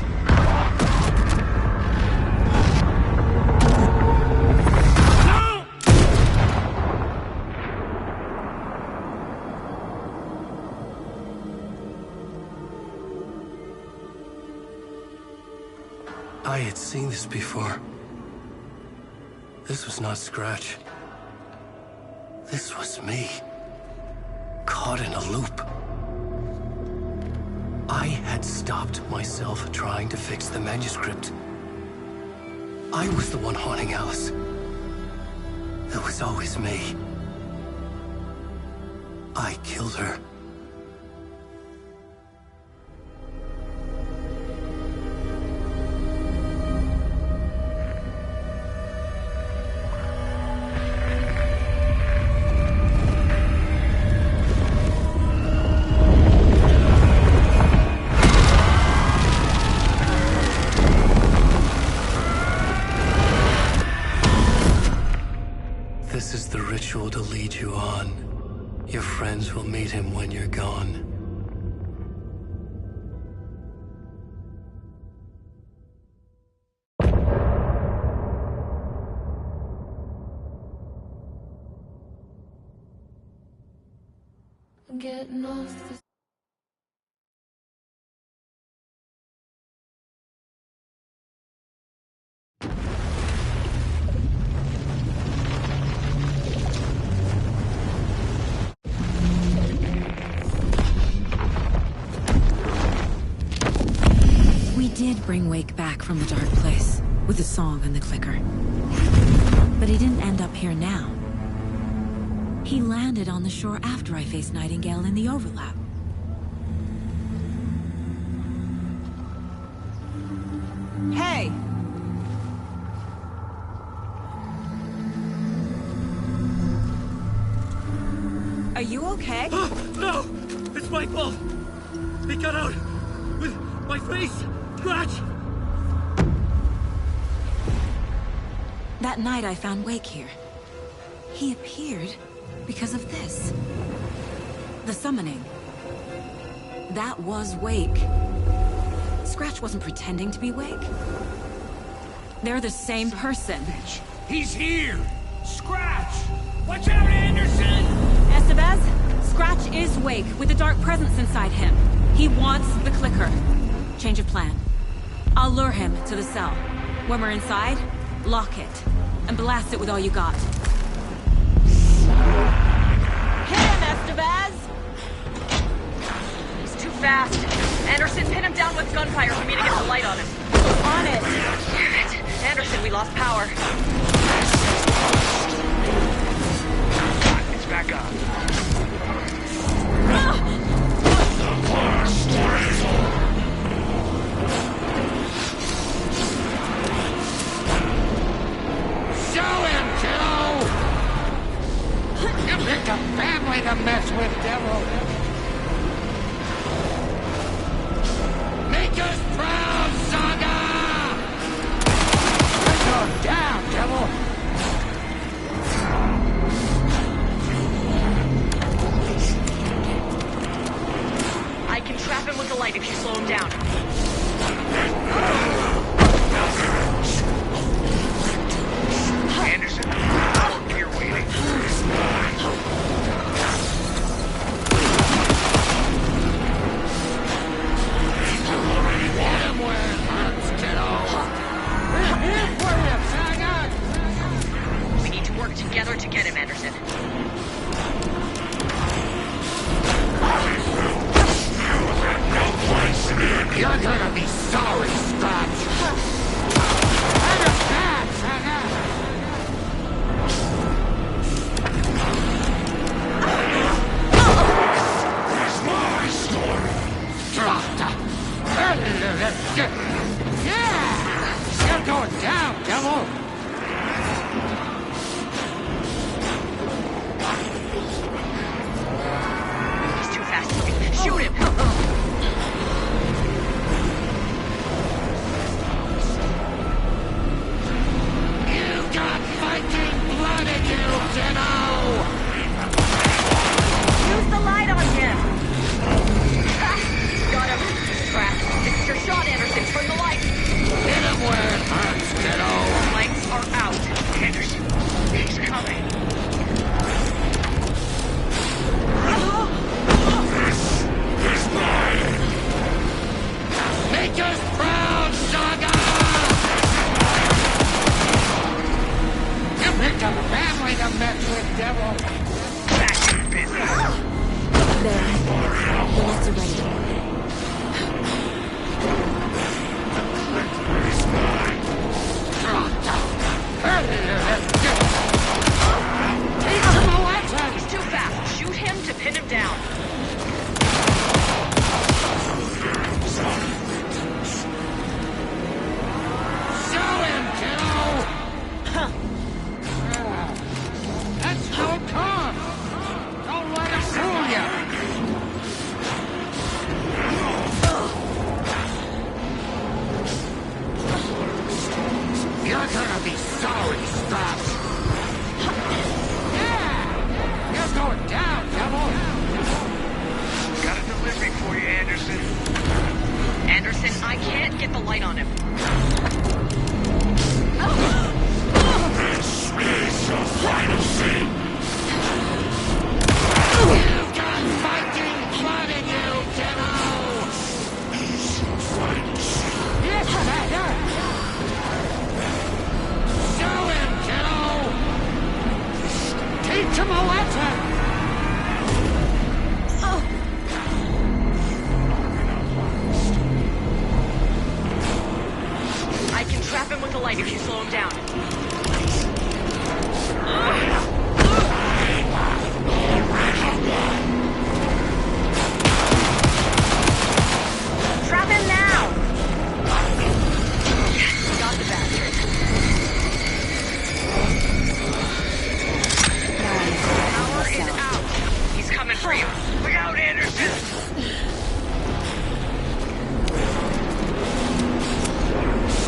No! I had seen this before. This was not Scratch. This was me. Caught in a loop. I had stopped myself trying to fix the manuscript. I was the one haunting Alice. It was always me. I killed her. This is the ritual to lead you on. Your friends will meet him when you're gone. Getting off the We did bring Wake back from the dark place, with the song and the clicker. But he didn't end up here now. He landed on the shore after I faced Nightingale in the overlap. Hey! Are you okay? No! It's my fault! He got out with my face! Scratch! That night I found Wake here. He appeared because of this. The summoning. That was Wake. Scratch wasn't pretending to be Wake. They're the same person. He's here! Scratch! Watch out, Anderson! Estevez, Scratch is Wake with the dark presence inside him. He wants the clicker. Change of plan. I'll lure him to the cell. When we're inside, lock it. And blast it with all you got. Hit him, Estevez! He's too fast. Anderson, pin him down with gunfire for me to get the light on him. On it! Damn it. Anderson, we lost power. It's back up. Show him, kiddo! You picked a family to mess with, devil! Make us proud, Saga! Let's go down, devil! I can trap him with the light if you slow him down. Anderson, you're waiting. Get him where it hurts, kiddo! We're here for you, Saga! We need to work together to get him, Anderson. You're gonna be sorry, Scratch! Understand, Saga! wanna mess with, devil? Back to business. There. The nets are ready. He's too fast. Shoot him to pin him down. Show him, kiddo! That's no tough! Don't let him fool you! You're gonna be sorry, Straps! Yeah! You're going down, devil! Got a delivery for you, Anderson. Anderson, I can't get the light on him. This is your final scene! You've got fighting blood in you, Demo! This is your final scene. Yes, Commander! Show him, kiddo! Teach him a lesson! I can trap him with the light if you slow him down. Trap him now! Yes, got the bastard. Power is out. He's coming for you. Look out, Anderson!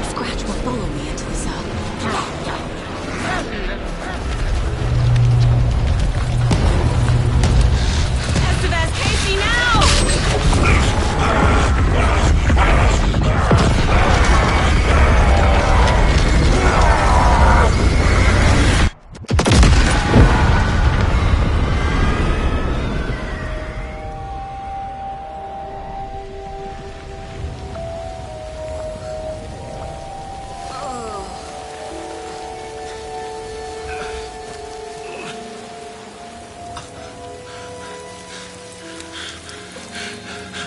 Scratch will follow me into the cell. Estevez, Casey, now!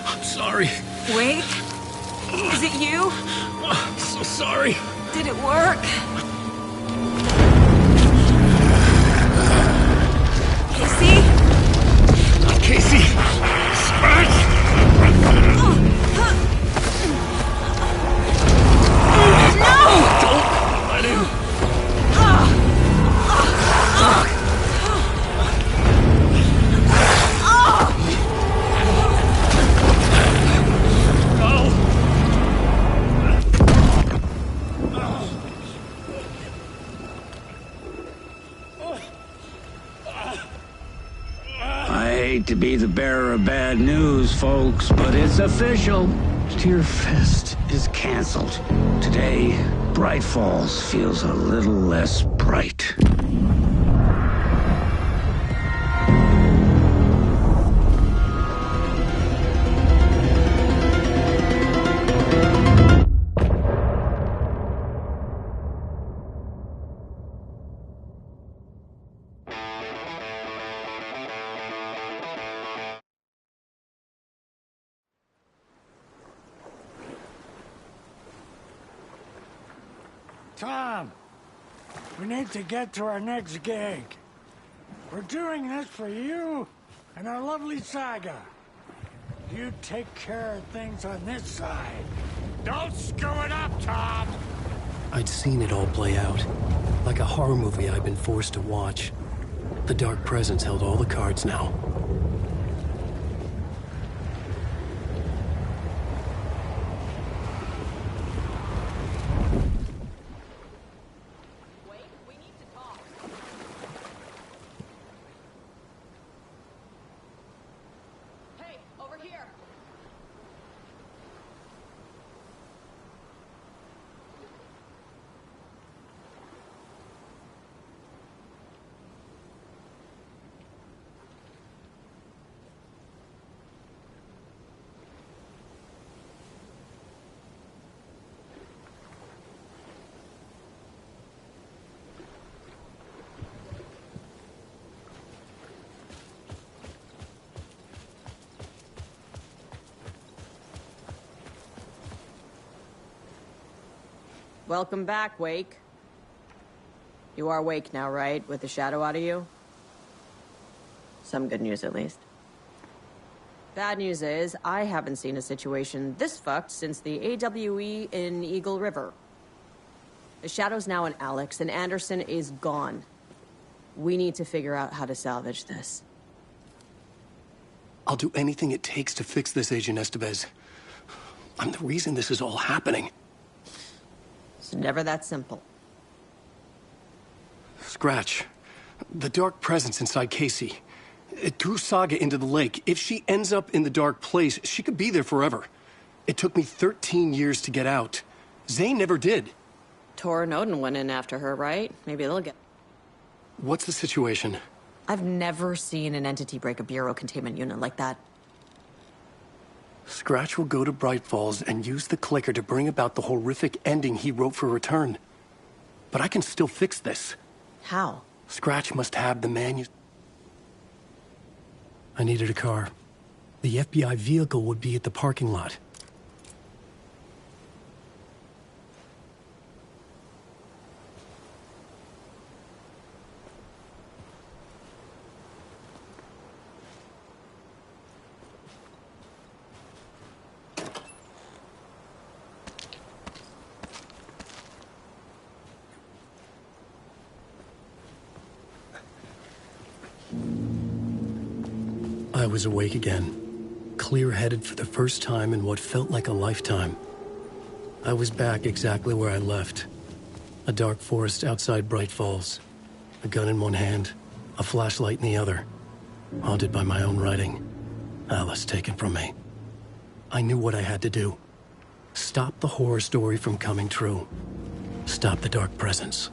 I'm sorry. Wake? Is it you? I'm so sorry. Did it work? Casey? Casey! Scratch! No! Don't let him! I hate to be the bearer of bad news, folks, but it's official. Tearfest is canceled. Today, Bright Falls feels a little less bright. Tom, we need to get to our next gig. We're doing this for you and our lovely saga. You take care of things on this side. Don't screw it up, Tom! I'd seen it all play out. Like a horror movie I'd been forced to watch. The Dark Presence held all the cards now. Welcome back, Wake. You are Wake now, right? With the shadow out of you? Some good news, at least. Bad news is, I haven't seen a situation this fucked since the AWE in Eagle River. The shadow's now in Alex, and Anderson is gone. We need to figure out how to salvage this. I'll do anything it takes to fix this, Agent Estevez. I'm the reason this is all happening. It's never that simple. Scratch. The dark presence inside Casey. It threw Saga into the lake. If she ends up in the dark place, she could be there forever. It took me 13 years to get out. Zane never did. Tor and Odin went in after her, right? Maybe they'll get... What's the situation? I've never seen an entity break a Bureau containment unit like that. Scratch will go to Bright Falls and use the clicker to bring about the horrific ending he wrote for Return. But I can still fix this. How? Scratch must have the I needed a car. The FBI vehicle would be at the parking lot. I was awake again, clear-headed for the first time in what felt like a lifetime. I was back exactly where I left. A dark forest outside Bright Falls. A gun in one hand, a flashlight in the other. Haunted by my own writing. Alice taken from me. I knew what I had to do. Stop the horror story from coming true. Stop the dark presence.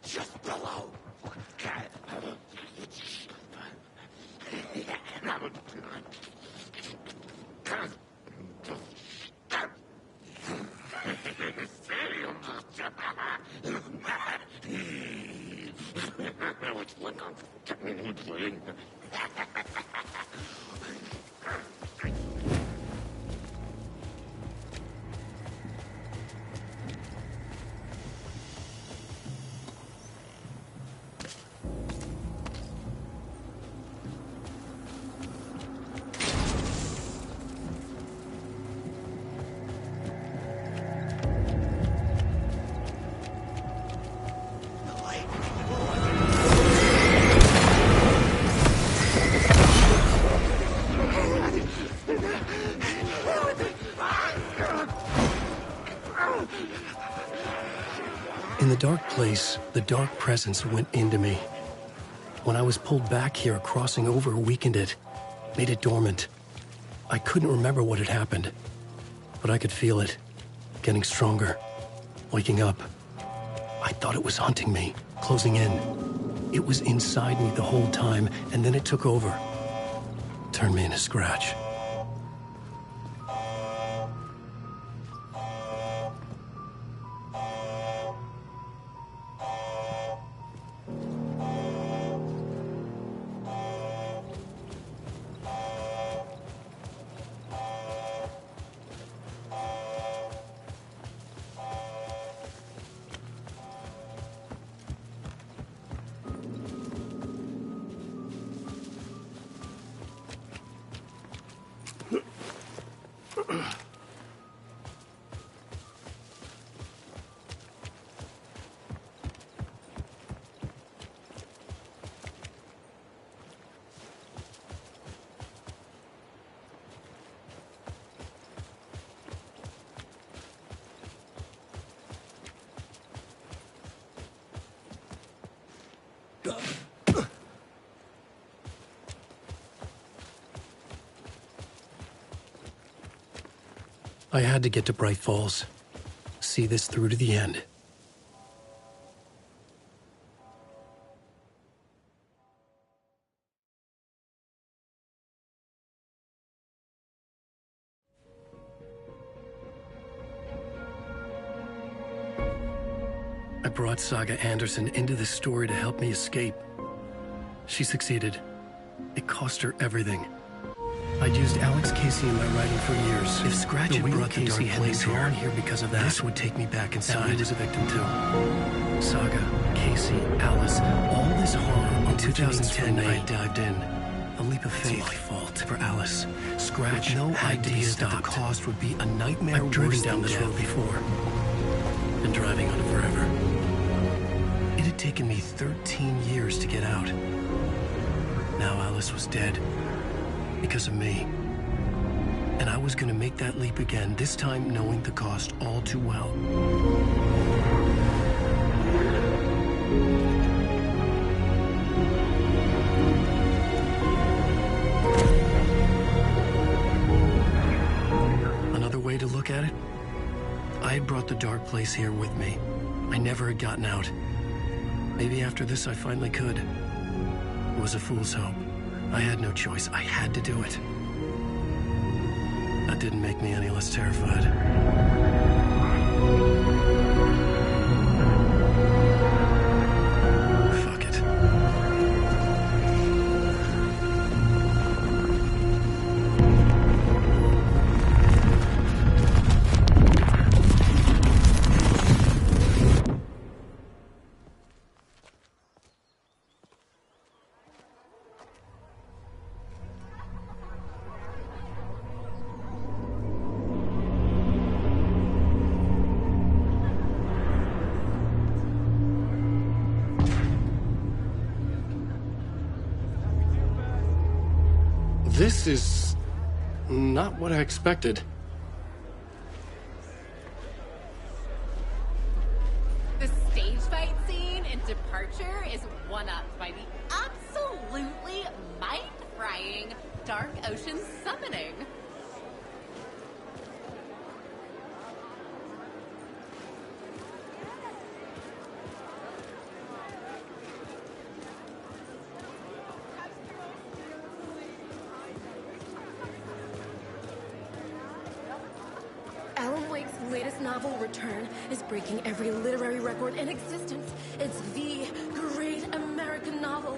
Just below. In the dark place, the dark presence went into me. When I was pulled back here, crossing over weakened it, made it dormant. I couldn't remember what had happened, but I could feel it, getting stronger, waking up. I thought it was hunting me, closing in. It was inside me the whole time, and then it took over. Turned me into scratch. I had to get to Bright Falls. See this through to the end. I brought Saga Anderson into this story to help me escape. She succeeded. It cost her everything. I'd used Alex Casey in my writing for years. If Scratch had brought Casey had been drawn here because of that, this would take me back inside. Ellie was a victim too. Saga, Casey, Alice, all this horror. In 2010, I dived in. A leap of faith. It's my fault. For Alice. Scratch, no idea that the cost would be a nightmare. I've driven down this road before. Been driving on it forever. It had taken me 13 years to get out. Now Alice was dead. Because of me. And I was gonna make that leap again, this time knowing the cost all too well. Another way to look at it? I had brought the dark place here with me. I never had gotten out. Maybe after this I finally could. It was a fool's hope. I had no choice. I had to do it. That didn't make me any less terrified. Fuck it. This is not what I expected. departure is one-upped by the absolutely mind-frying Dark Ocean summoning. Alan Wake's latest novel, Return, is breaking every literary record in existence. It's the great American novel.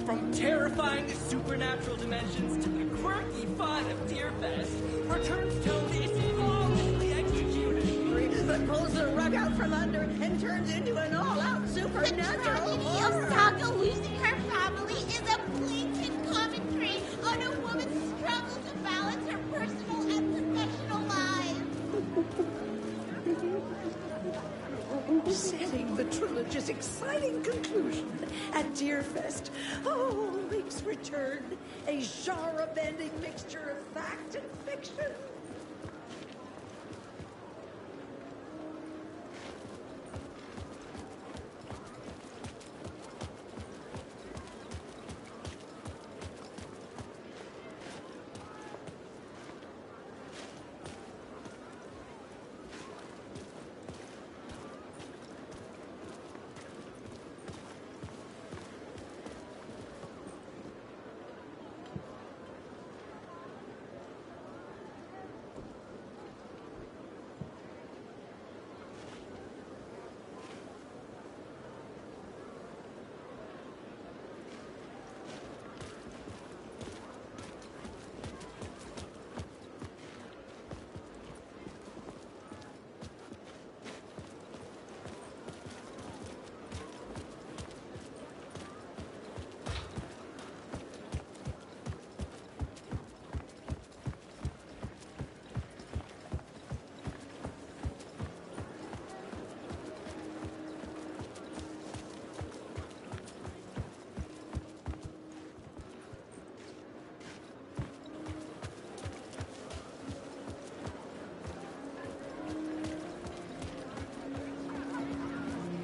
From terrifying supernatural dimensions to the quirky fun of Deerfest, Return's tone is flawlessly executed. That pulls the rug out from under and turns into an all-out supernatural horror. Saga losing her family is a blatant commentary on a woman's struggle to balance her personal and professional lives. Setting the trilogy's exciting conclusion at Deerfest. Oh, Wake's Return, a genre-bending mixture of fact and fiction.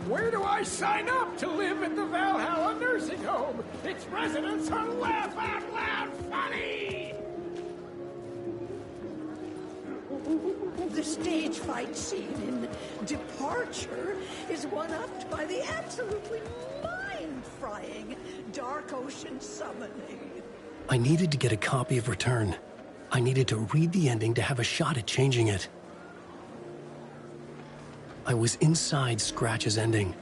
Where do I sign up to live in the Valhalla nursing home? Its residents are laugh out loud funny! The stage fight scene in Departure is one-upped by the absolutely mind-frying Dark Ocean summoning. I needed to get a copy of Return. I needed to read the ending to have a shot at changing it. I was inside Scratch's ending,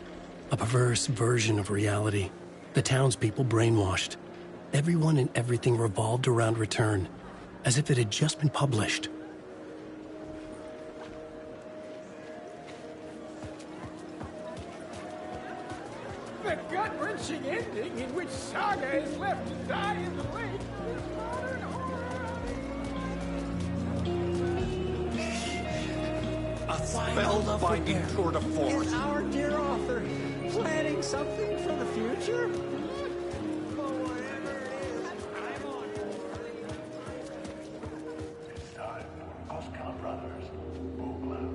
a perverse version of reality. The townspeople brainwashed. Everyone and everything revolved around Return, as if it had just been published. The gut-wrenching ending in which Saga is left to die in the lake is modern A spell-binding tour de force. Is our dear author planning something for the future? It's time for Koska Brothers Book Club.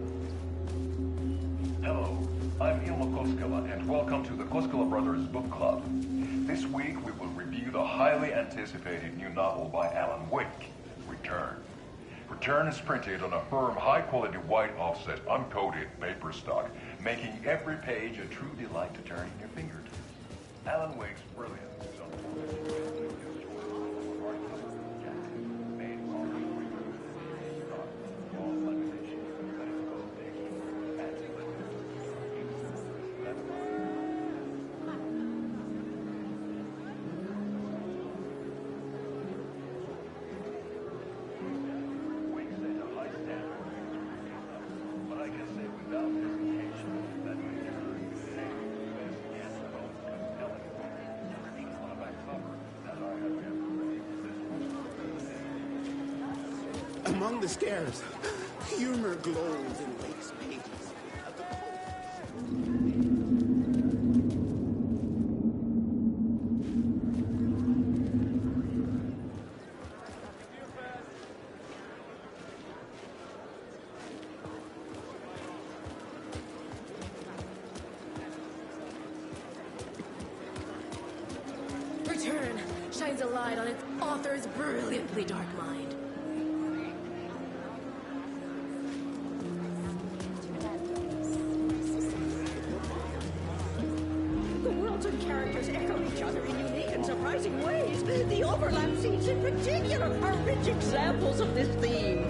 Hello, I'm Ilmo Koskela, and welcome to the Koskela Brothers Book Club. This week we will review the highly anticipated new novel by Alan Wake, Return. Return is printed on a firm, high-quality white offset, uncoated paper stock, making every page a true delight to turn in your fingertips. Alan Wake's brilliant Among the scares, humor glows in Wake's pages. shines a light on its author's brilliantly dark mind. The worlds and characters echo each other in unique and surprising ways. The overlap scenes in particular are rich examples of this theme.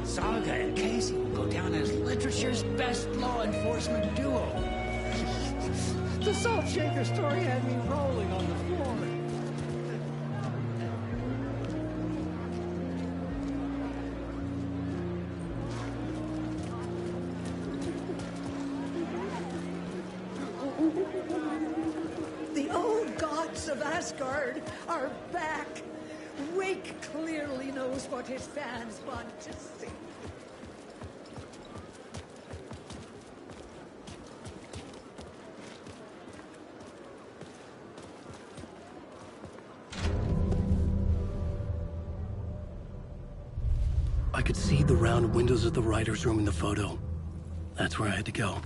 Saga and Casey will go down as literature's best law enforcement duo. The Salt Shaker story had me rolling on the floor. The old gods of Asgard are back. Wake clearly knows what his fans want to see. I could see the round windows of the writer's room in the photo. That's where I had to go.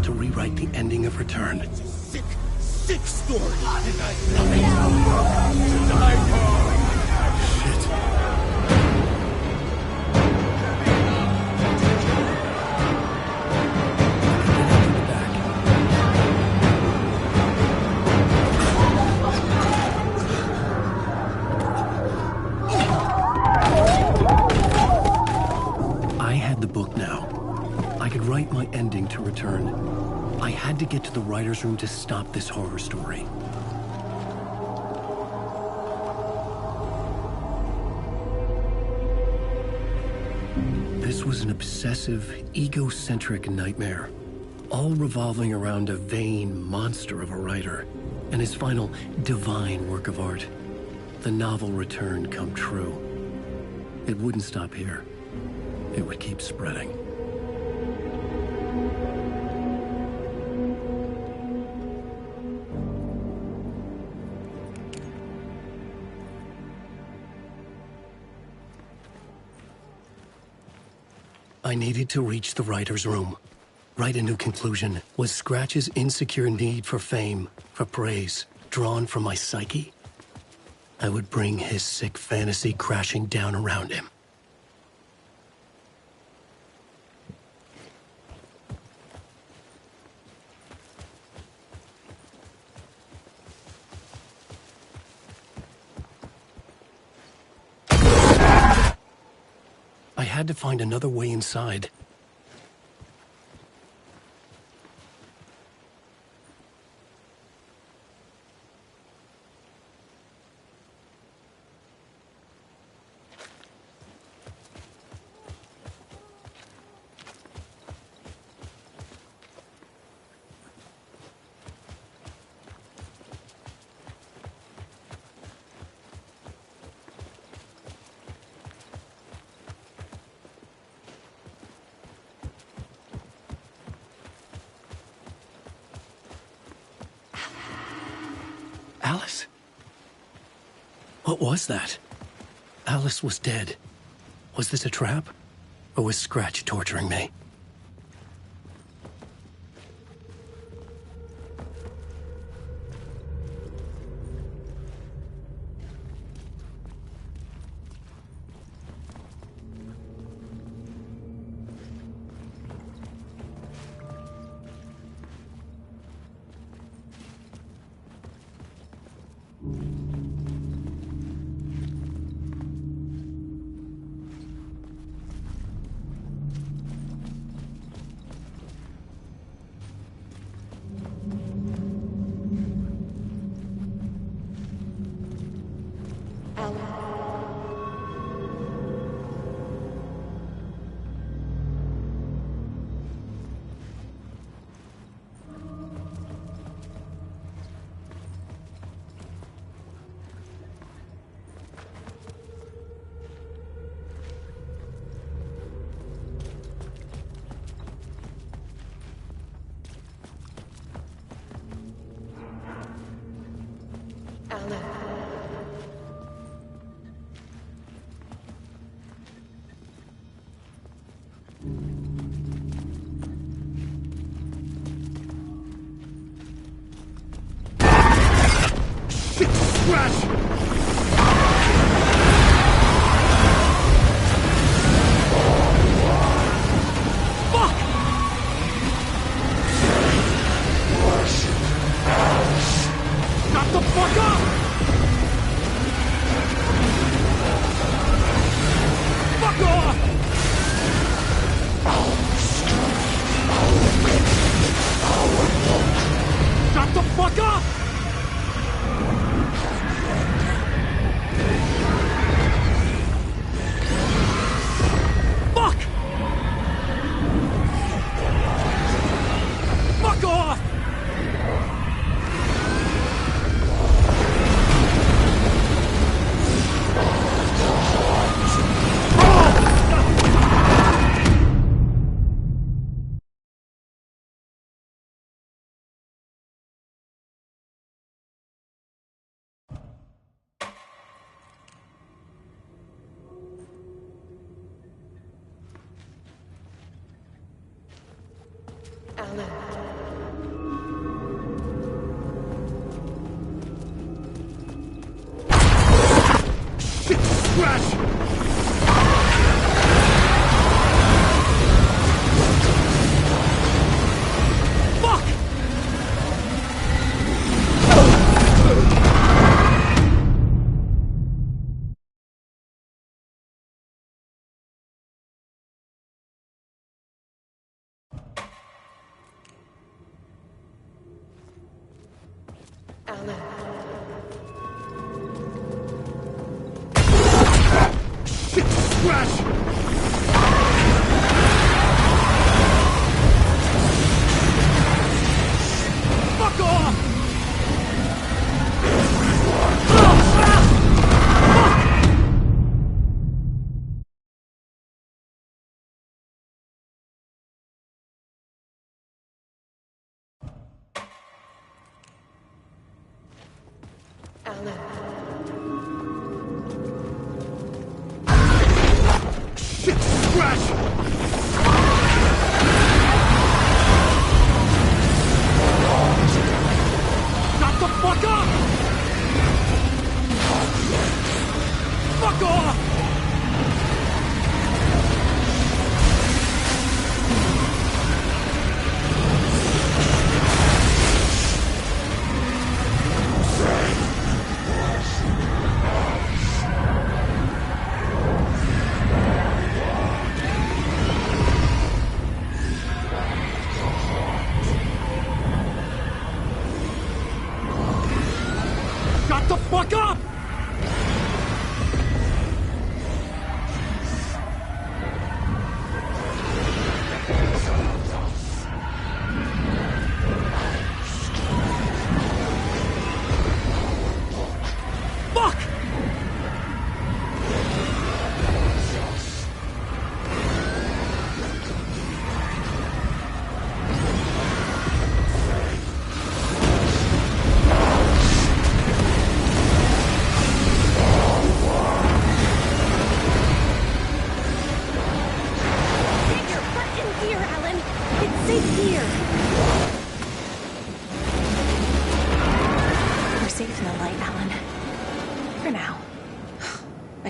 To rewrite the ending of Return. It's a sick, sick story. Write my ending to Return. I had to get to the writer's room to stop this horror story. This was an obsessive, egocentric nightmare, all revolving around a vain monster of a writer and his final divine work of art, the novel Return come true. It wouldn't stop here. It would keep spreading. I needed to reach the writer's room. Write a new conclusion. Was Scratch's insecure need for fame, for praise, drawn from my psyche? I would bring his sick fantasy crashing down around him. I had to find another way inside. Alice? What was that? Alice was dead. Was this a trap? Or was Scratch torturing me?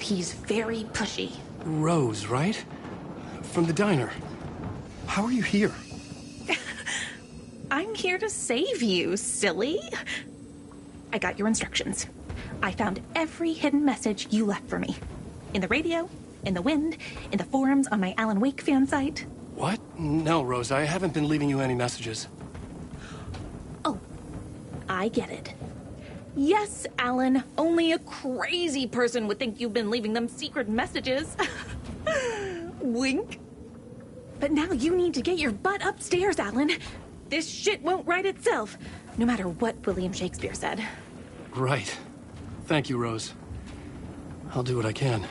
He's very pushy. Rose, right? From the diner. How are you here? I'm here to save you, silly. I got your instructions. I found every hidden message you left for me. In the radio, in the wind, in the forums on my Alan Wake fan site. What? No, Rose, I haven't been leaving you any messages. Oh, I get it. Yes, Alan, only a crazy person would think you've been leaving them secret messages. Wink. But now you need to get your butt upstairs, Alan. This shit won't right itself, no matter what William Shakespeare said. Right. Thank you, Rose. I'll do what I can.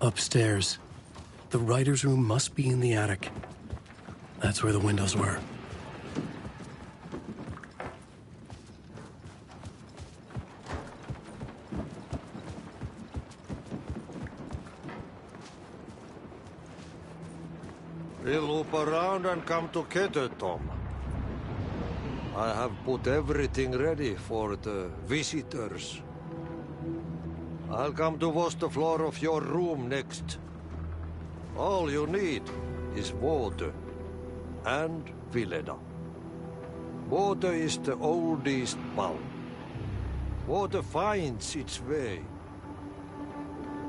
Upstairs. The writer's room must be in the attic. That's where the windows were. We'll loop around and come to Keter, Tom. I have put everything ready for the visitors. I'll come to wash the floor of your room next. All you need is water and Vileda. Water is the oldest bulb. Water finds its way.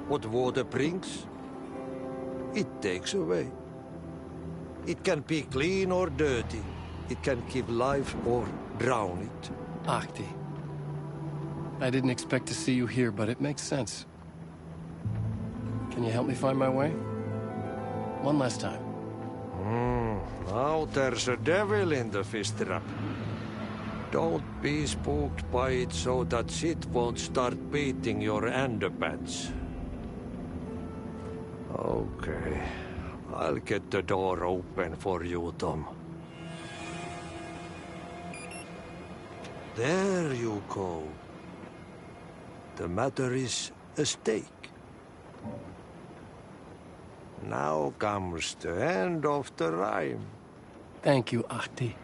What water brings, it takes away. It can be clean or dirty. It can give life or drown it. Ahti. I didn't expect to see you here, but it makes sense. Can you help me find my way? One last time. Now there's a devil in the fish trap. Don't be spooked by it so that shit won't start beating your underpants. Okay. I'll get the door open for you, Tom. There you go. The matter is a stake. Now comes the end of the rhyme. Thank you, Ahti.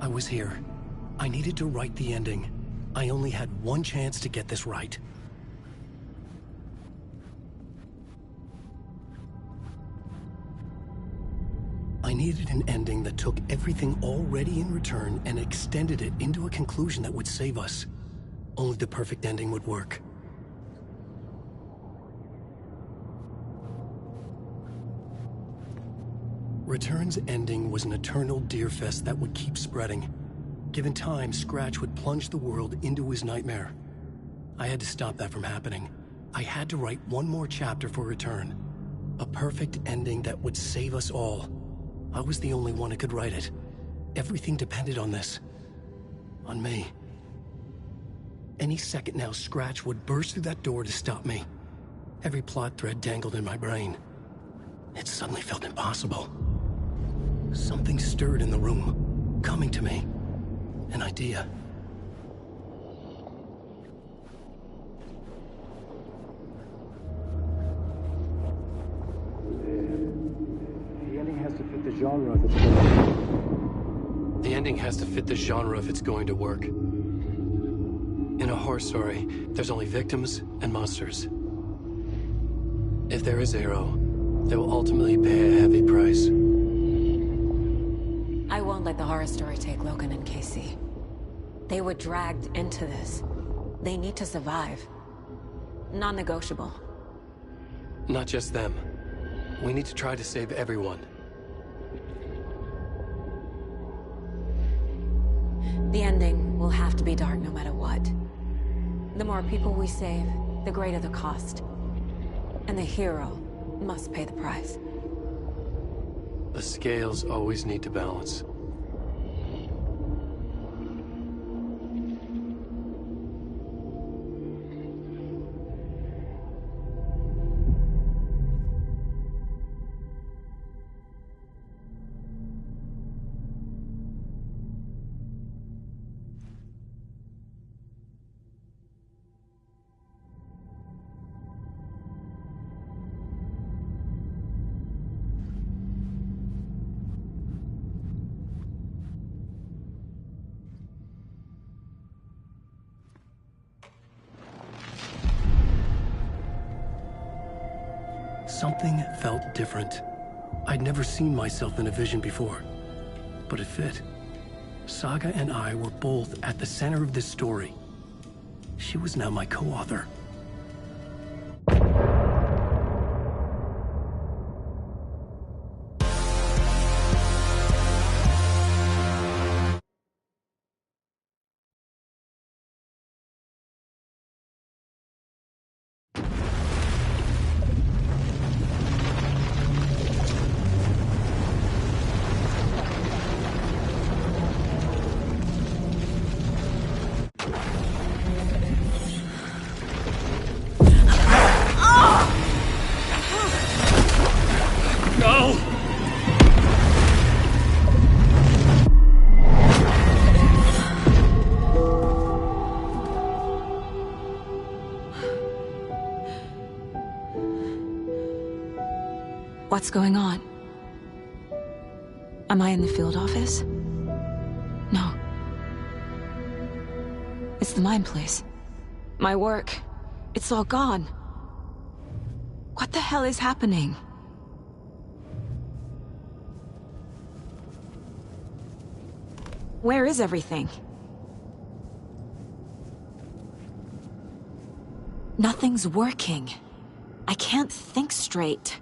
I was here. I needed to write the ending. I only had one chance to get this right. I needed an ending that took everything already in return and extended it into a conclusion that would save us. Only the perfect ending would work. Return's ending was an eternal Deerfest that would keep spreading. Given time, Scratch would plunge the world into his nightmare. I had to stop that from happening. I had to write one more chapter for Return. A perfect ending that would save us all. I was the only one who could write it. Everything depended on this. On me. Any second now, Scratch would burst through that door to stop me. Every plot thread dangled in my brain. It suddenly felt impossible. Something stirred in the room, coming to me. An idea. The ending has to fit the genre if it's going to work. The ending has to fit the genre if it's going to work. In a horror story, there's only victims and monsters. If there is Arrow, they will ultimately pay a heavy price. I won't let the horror story take Logan and Casey. They were dragged into this. They need to survive. Non-negotiable. Not just them. We need to try to save everyone. The ending will have to be dark no matter what. The more people we save, the greater the cost. And the hero must pay the price. The scales always need to balance. Something felt different. I'd never seen myself in a vision before, but it fit. Saga and I were both at the center of this story. She was now my co-author. What's going on? Am I in the field office? No. It's the mine place. My work. It's all gone. What the hell is happening? Where is everything? Nothing's working. I can't think straight.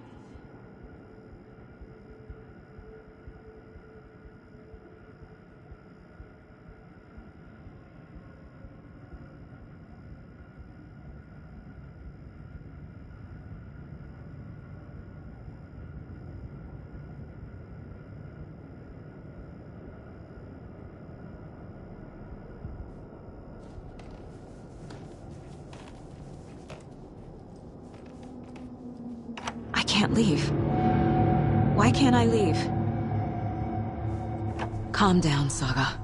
I can't leave. Why can't I leave? Calm down, Saga.